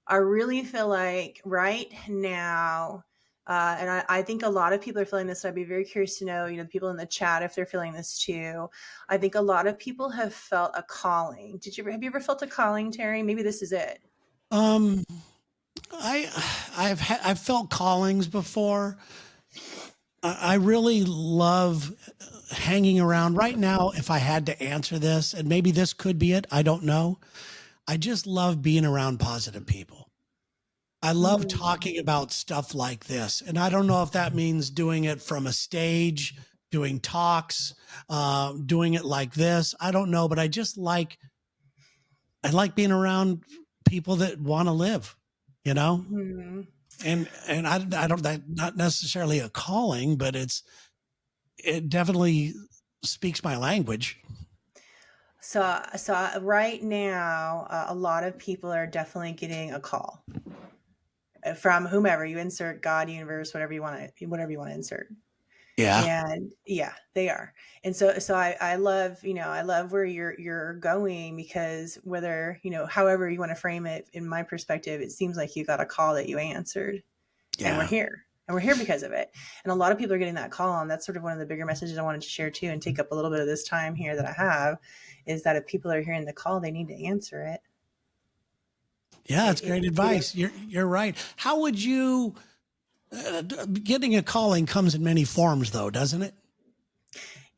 I really feel like right now, and I think a lot of people are feeling this. So I'd be very curious to know, the people in the chat, if they're feeling this too. I think a lot of people have felt a calling. Have you ever felt a calling, Terry? Maybe this is it. I've felt callings before. I really love hanging around right now. If I had to answer this, and maybe this could be it, I don't know. I just love being around positive people. I love talking about stuff like this. And I don't know if that means doing it from a stage, doing talks, doing it like this. I don't know, but I like being around people that want to live, Mm-hmm. and I don't, that not necessarily a calling, but it definitely speaks my language. So right now, a lot of people are definitely getting a call from whomever you insert, God, universe, whatever you want to insert. Yeah. And yeah, they are. And so I love, I love where you're going, because whether, however you want to frame it, in my perspective, it seems like you got a call that you answered. Yeah. And we're here. And we're here because of it. And a lot of people are getting that call. And that's sort of one of the bigger messages I wanted to share too, and take up a little bit of this time here that I have, is that if people are hearing the call, they need to answer it. Yeah, it's great advice. You're right. How would you, getting a calling comes in many forms though, doesn't it?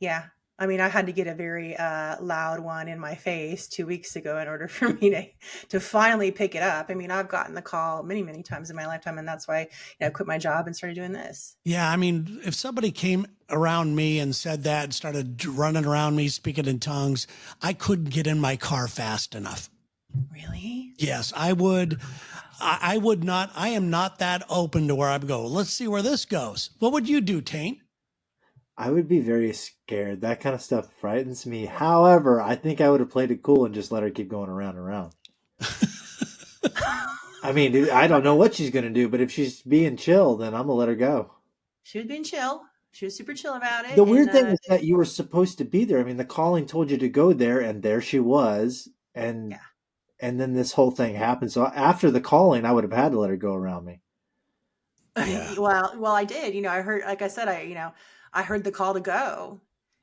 Yeah. I mean, I had to get a very loud one in my face 2 weeks ago in order for me to finally pick it up. I mean, I've gotten the call many, many times in my lifetime, and that's why I quit my job and started doing this. Yeah. I mean, if somebody came around me and said that and started running around me, speaking in tongues, I couldn't get in my car fast enough. Really? Yes, I would. I would not. I am not that open to where I would go, let's see where this goes. What would you do, Taint? I would be very scared. That kind of stuff frightens me. However, I think I would have played it cool and just let her keep going around and around. I mean, dude, I don't know what she's going to do, but if she's being chill, then I'm going to let her go. She was being chill. She was super chill about it. The weird thing is that you were supposed to be there. I mean, the calling told you to go there, and there she was. And then this whole thing happened. So after the calling, I would have had to let her go around me. Yeah. Well, I did. I heard, like I said, I heard the call to go,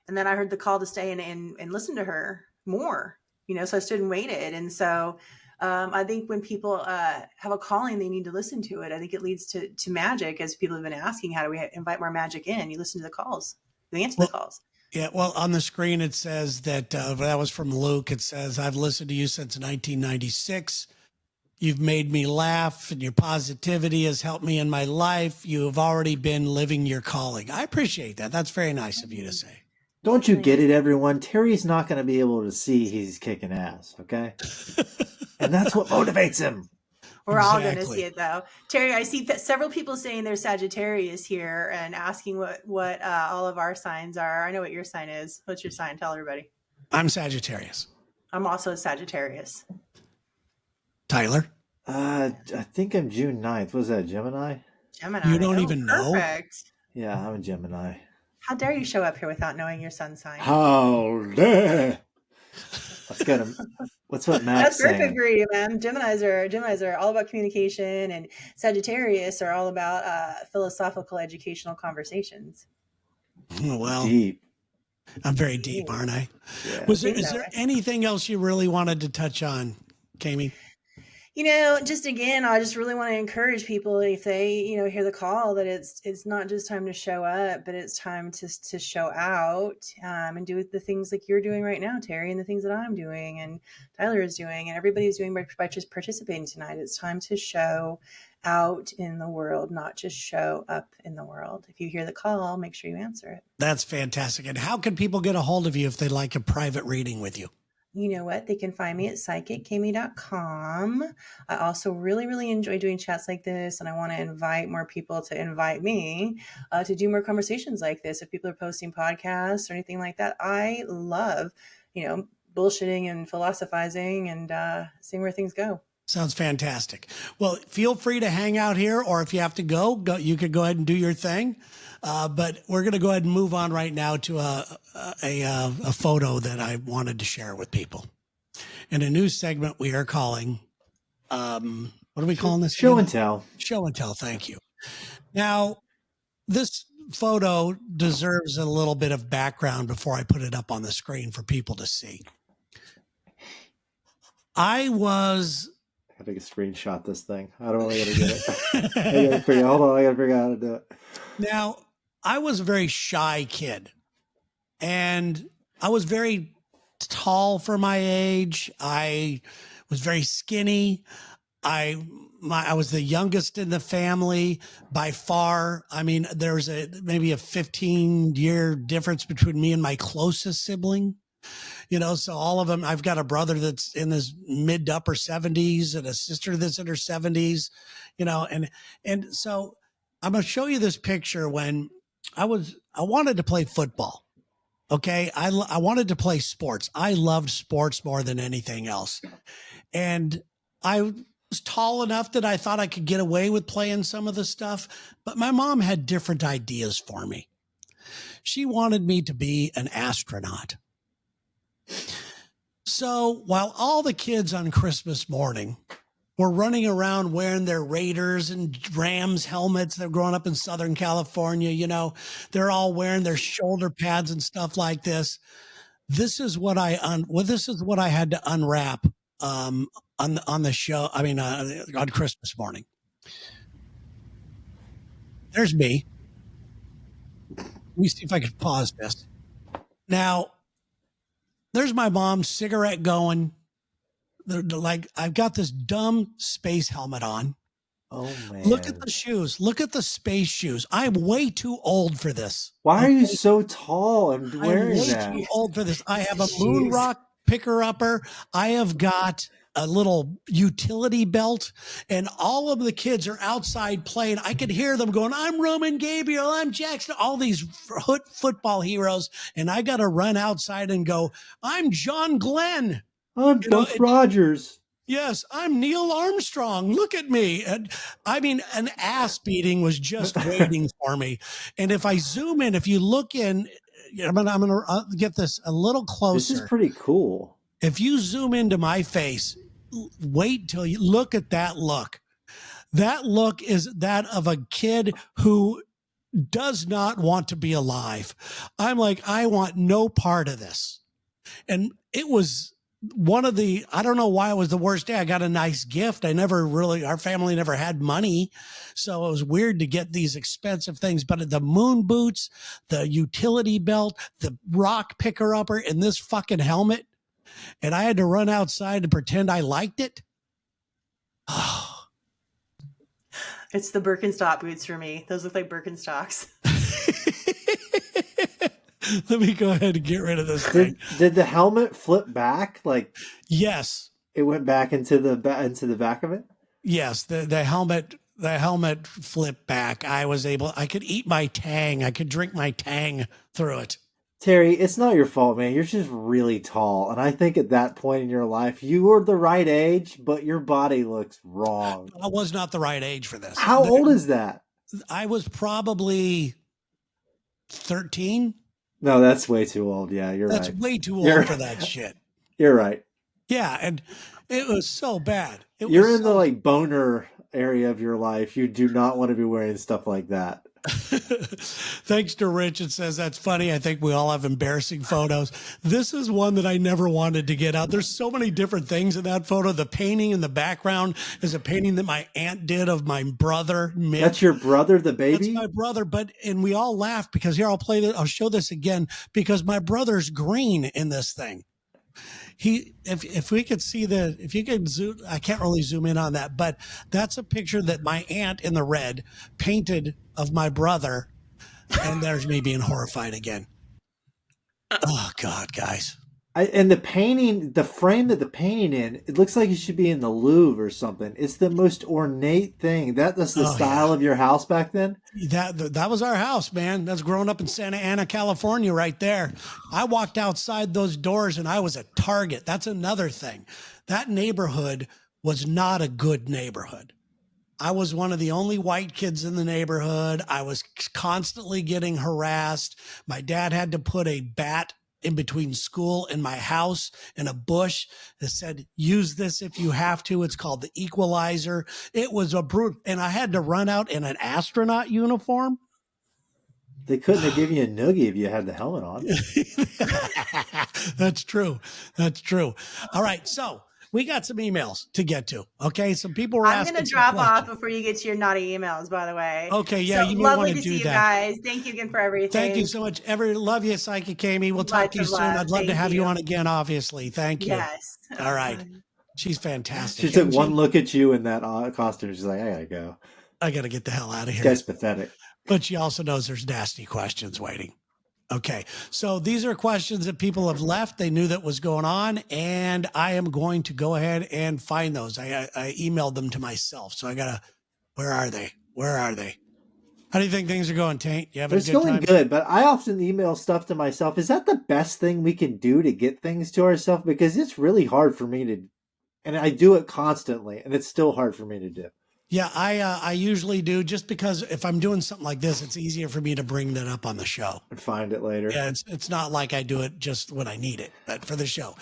and then I heard the call to stay and listen to her more. So I stood and waited, and so I think when people have a calling, they need to listen to it. I think it leads to magic, as people have been asking, how do we invite more magic in? You listen to the calls, you answer the calls. Yeah, well, on the screen it says that that was from Luke. It says, "I've listened to you since 1996. You've made me laugh, and your positivity has helped me in my life. You have already been living your calling." I appreciate that. That's very nice of you to say. Don't you get it, everyone? Terry's not going to be able to see he's kicking ass, okay? And that's what motivates him. We're all going to see it, though. Terry, I see several people saying they're Sagittarius here and asking what all of our signs are. I know what your sign is. What's your sign? Tell everybody. I'm Sagittarius. I'm also a Sagittarius. Tyler? I think I'm June 9th. Was that Gemini? Gemini. You don't even know? Perfect. Yeah, I'm a Gemini. How dare you show up here without knowing your sun sign? How dare! What's what Matt's saying? That's perfect for you, man. Geminis are all about communication, and Sagittarius are all about philosophical, educational conversations. Oh, well, deep. I'm very deep, aren't I? Yeah. Is there anything else you really wanted to touch on, Kami? Just again, I just really want to encourage people, if they, hear the call, that it's not just time to show up, but it's time to show out and do the things like you're doing right now, Terry, and the things that I'm doing and Tyler is doing and everybody's doing by just participating tonight. It's time to show out in the world, not just show up in the world. If you hear the call, make sure you answer it. That's fantastic. And how can people get a hold of you if they'd like a private reading with you? You know what? They can find me at psychickami.com. I also really, really enjoy doing chats like this, and I want to invite more people to invite me to do more conversations like this. If people are posting podcasts or anything like that, I love, bullshitting and philosophizing and seeing where things go. Sounds fantastic. Well, feel free to hang out here, or if you have to go, you could go ahead and do your thing. But we're going to go ahead and move on right now to a photo that I wanted to share with people. In a new segment we are calling, what are we calling this? Show and tell. Show and tell. Thank you. Now, this photo deserves a little bit of background before I put it up on the screen for people to see. I gotta screenshot this thing. I don't know how to get it. Hold on, I gotta figure out how to do it. Now, I was a very shy kid, and I was very tall for my age. I was very skinny. I was the youngest in the family by far. I mean, there's maybe a 15-year difference between me and my closest sibling. So all of them, I've got a brother that's in his mid to upper 70s and a sister that's in her 70s, and so I'm going to show you this picture when I wanted to play football. Okay. I wanted to play sports. I loved sports more than anything else. And I was tall enough that I thought I could get away with playing some of the stuff, but my mom had different ideas for me. She wanted me to be an astronaut. So while all the kids on Christmas morning were running around wearing their Raiders and Rams helmets, they're growing up in Southern California, they're all wearing their shoulder pads and stuff like this. This is what I had to unwrap on the show. I mean, on Christmas morning. There's me. Let me see if I can pause this. Now, there's my mom's cigarette going. Like, I've got this dumb space helmet on. Oh, man. Look at the shoes. Look at the space shoes. I'm way too old for this. Why are you so tall and wearing that? I'm way too old for this. I have a moon rock picker-upper. I have got a little utility belt, and all of the kids are outside playing. I could hear them going, I'm Roman Gabriel, I'm Jackson, all these football heroes. And I got to run outside and go, I'm John Glenn. I'm Buck Rogers. Yes, I'm Neil Armstrong. Look at me. And I mean, an ass beating was just waiting for me. And if I zoom in, if you look in, I'm going to get this a little closer. This is pretty cool. If you zoom into my face, wait till you look at that look. That look is that of a kid who does not want to be alive. I'm like, I want no part of this. And it was one of the, I don't know why it was the worst day. I got a nice gift. Our family never had money. So it was weird to get these expensive things, but the moon boots, the utility belt, the rock picker upper, and this fucking helmet. And I had to run outside and pretend I liked it. Oh. It's the Birkenstock boots for me. Those look like Birkenstocks. Let me go ahead and get rid of this thing. Did the helmet flip back? Like, yes, it went back into the back of it. Yes, the helmet flipped back. I could eat my Tang. I could drink my Tang through it. Terry, it's not your fault, man. You're just really tall. And I think at that point in your life, you were the right age, but your body looks wrong. I was not the right age for this. How old is that? I was probably 13. No, that's way too old. Yeah, That's right. way too old for that shit. You're right. Yeah, and it was so bad. You're in the like boner area of your life. You do not want to be wearing stuff like that. Thanks to Rich. It says, that's funny. I think we all have embarrassing photos. This is one that I never wanted to get out. There's so many different things in that photo. The painting in the background is a painting that my aunt did of my brother, Mick. That's your brother, the baby? That's my brother. And we all laughed because here, I'll show this again because my brother's green in this thing. If we could see if you could zoom, I can't really zoom in on that, but that's a picture that my aunt in the red painted of my brother. And there's me being horrified again. Oh God, guys. And the painting, the frame that the painting in, it looks like it should be in the Louvre or something. It's the most ornate thing. That's the style of your house back then? That was our house, man. That's growing up in Santa Ana, California right there. I walked outside those doors and I was a target. That's another thing. That neighborhood was not a good neighborhood. I was one of the only white kids in the neighborhood. I was constantly getting harassed. My dad had to put a bat in between school and my house in a bush that said, use this if you have to. It's called the equalizer. It was a brute. And I had to run out in an astronaut uniform. They couldn't have given you a noogie if you had the helmet on. That's true. That's true. All right. So we got some emails to get to. Okay. Some people were asking. I'm going to drop off before you get to your naughty emails, by the way. Okay. Yeah. So you may want to do see you that. guys. Thank you again for everything. Thank you so much. Love you, Psychic Amy. We'll talk to you soon. I'd love to have you on again, obviously. Thank you. Yes. All right. She's fantastic. She took one look at you in that costume. She's like, I got to go. I got to get the hell out of here. This guy's pathetic. But she also knows there's nasty questions waiting. Okay. So these are questions that people have left. They knew that was going on. And I am going to go ahead and find those. I emailed them to myself. So where are they? Where are they? How do you think things are going, Taint? You having a good time? It's going good, but I often email stuff to myself. Is that the best thing we can do to get things to ourselves? Because it's really hard for me to, and I do it constantly, and it's still hard for me to do. Yeah, I usually do, just because if I'm doing something like this, it's easier for me to bring that up on the show and find it later. Yeah, it's not like I do it just when I need it, but for the show.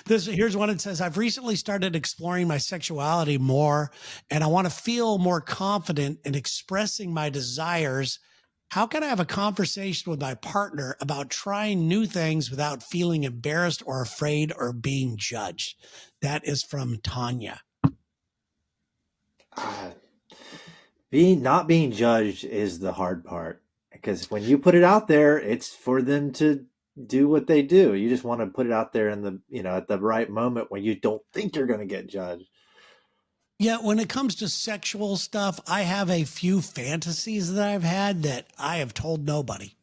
Here's one. It says, I've recently started exploring my sexuality more, and I want to feel more confident in expressing my desires. How can I have a conversation with my partner about trying new things without feeling embarrassed or afraid or being judged? That is from Tanya. Not being judged is the hard part, because when you put it out there, it's for them to do what they do. You just want to put it out there in the, at the right moment when you don't think you're going to get judged. Yeah, when it comes to sexual stuff, I have a few fantasies that I've had that I have told nobody.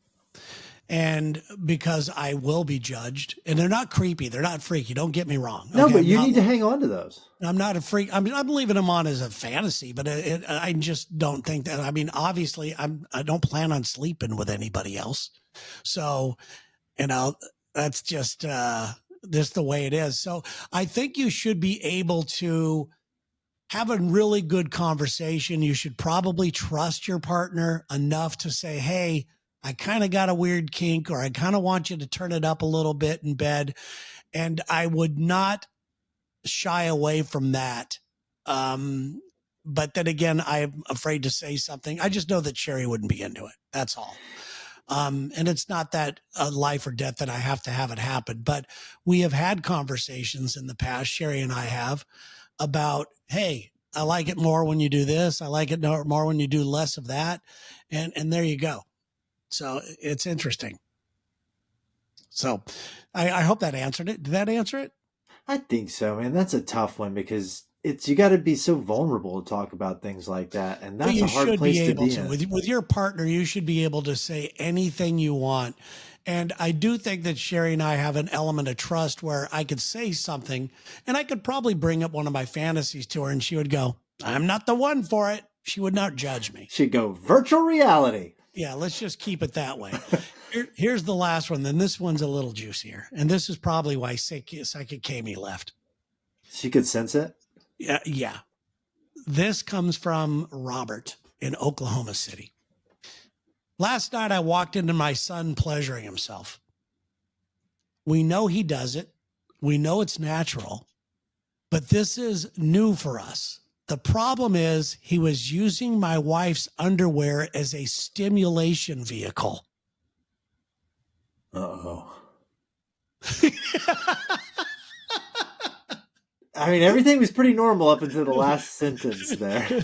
And because I will be judged, and they're not creepy, they're not freaky. Don't get me wrong. No, Okay? but you need to hang on to those. I'm not a freak. I'm leaving them on as a fantasy, but I just don't think that. I mean, obviously, I don't plan on sleeping with anybody else. So, that's just the way it is. So I think you should be able to have a really good conversation. You should probably trust your partner enough to say, hey, I kind of got a weird kink, or I kind of want you to turn it up a little bit in bed. And I would not shy away from that. But then again, I'm afraid to say something. I just know that Sherry wouldn't be into it. That's all. And it's not that life or death that I have to have it happen, but we have had conversations in the past, Sherry and I have, about, hey, I like it more when you do this. I like it more when you do less of that. And there you go. So it's interesting. So I hope that answered it. Did that answer it? I think so, man. That's a tough one because you got to be so vulnerable to talk about things like that, and that's a hard place to be in. With your partner, you should be able to say anything you want. And I do think that Sherry and I have an element of trust where I could say something, and I could probably bring up one of my fantasies to her, and she would go, I'm not the one for it. She would not judge me. She'd go, virtual reality. Yeah, let's just keep it that way. Here's the last one. Then this one's a little juicier. And this is probably why Psychic Kami left. She could sense it? Yeah. This comes from Robert in Oklahoma City. Last night, I walked into my son pleasuring himself. We know he does it. We know it's natural. But this is new for us. The problem is he was using my wife's underwear as a stimulation vehicle. Uh-oh. I mean, everything was pretty normal up until the last sentence there.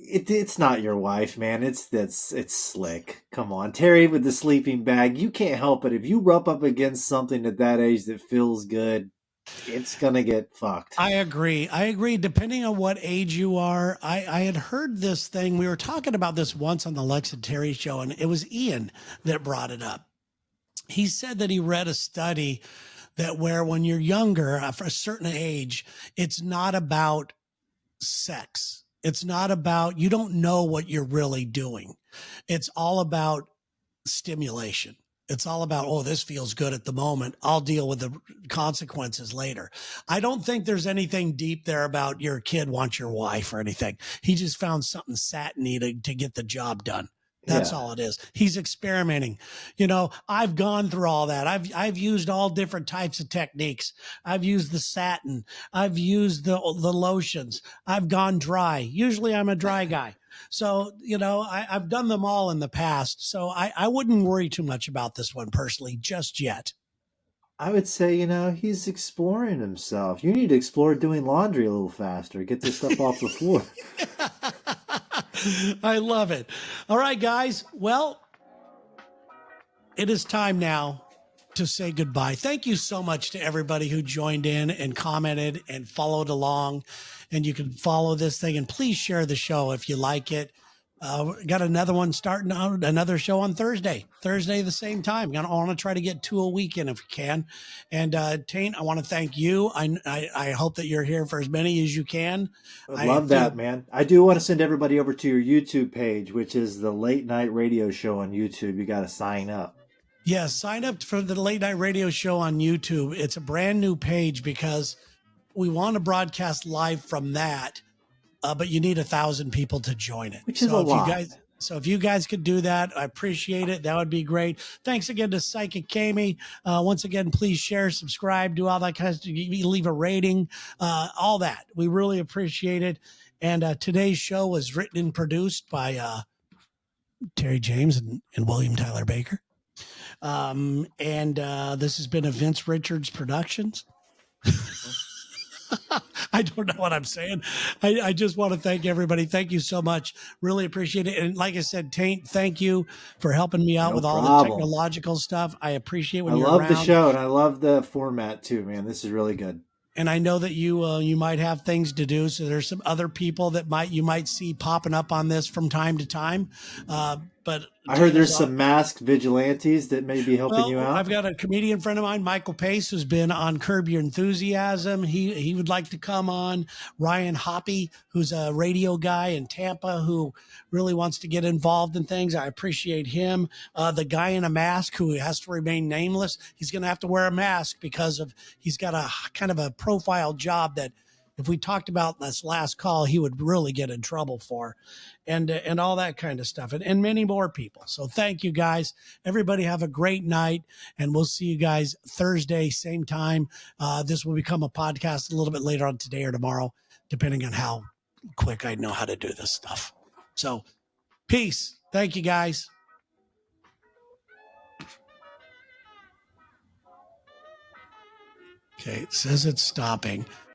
It's not your wife, man. It's slick. Come on, Terry with the sleeping bag. You can't help it. If you rub up against something at that age that feels good, it's gonna get fucked. I agree. Depending on what age you are, I had heard this thing. We were talking about this once on the Lex and Terry show, and it was Ian that brought it up. He said that he read a study that where when you're younger, for a certain age, it's not about sex. It's not about, you don't know what you're really doing. It's all about stimulation. It's all about, oh, this feels good at the moment. I'll deal with the consequences later. I don't think there's anything deep there about your kid wants your wife or anything. He just found something satiny to get the job done. That's all it is. He's experimenting. I've gone through all that. I've used all different types of techniques. I've used the satin. I've used the lotions. I've gone dry. Usually I'm a dry guy. So, I've done them all in the past. So I wouldn't worry too much about this one personally just yet. I would say, he's exploring himself. You need to explore doing laundry a little faster. Get this stuff off the floor. I love it. All right, guys. Well, it is time now to say goodbye. Thank you so much to everybody who joined in and commented and followed along. And you can follow this thing, and please share the show if you like it. Got another one starting out, another show on Thursday the same time. I want to try to get 2 a week in if we can. And Taint, I want to thank you. I hope that you're here for as many as you can. I love that, man. I do want to send everybody over to your YouTube page, which is the Late Night Radio Show on YouTube. You got to sign up. Yes, sign up for the Late Night Radio Show on YouTube. It's a brand new page because we want to broadcast live from that. But you need 1,000 people to join it. Which is a lot. So if you guys could do that, I appreciate it. That would be great. Thanks again to Psychic Kami. Once again, please share, subscribe, do all that kind of stuff. Leave a rating, all that. We really appreciate it. And today's show was written and produced by Terry Jaymes and William Tyler Baker. This has been a Vince Richards Productions. I don't know what I'm saying. I just want to thank everybody. Thank you so much. Really appreciate it. And like I said, Taint, thank you for helping me out with all the technological stuff. I appreciate when you're around. I love the show, and I love the format too, man. This is really good. And I know that you might have things to do. So there's some other people that you might see popping up on this from time to time. I heard there's some masked vigilantes that may be helping you out. I've got a comedian friend of mine, Michael Pace, who's been on Curb Your Enthusiasm. He would like to come on. Ryan Hoppy, who's a radio guy in Tampa, who really wants to get involved in things. I appreciate him. The guy in a mask who has to remain nameless. He's going to have to wear a mask because he's got a kind of a profile job that, if we talked about this last call, he would really get in trouble for, and all that kind of stuff, and many more people. So thank you guys. Everybody have a great night, and we'll see you guys Thursday, same time. This will become a podcast a little bit later on today or tomorrow, depending on how quick I know how to do this stuff. So peace. Thank you guys. Okay, it says it's stopping.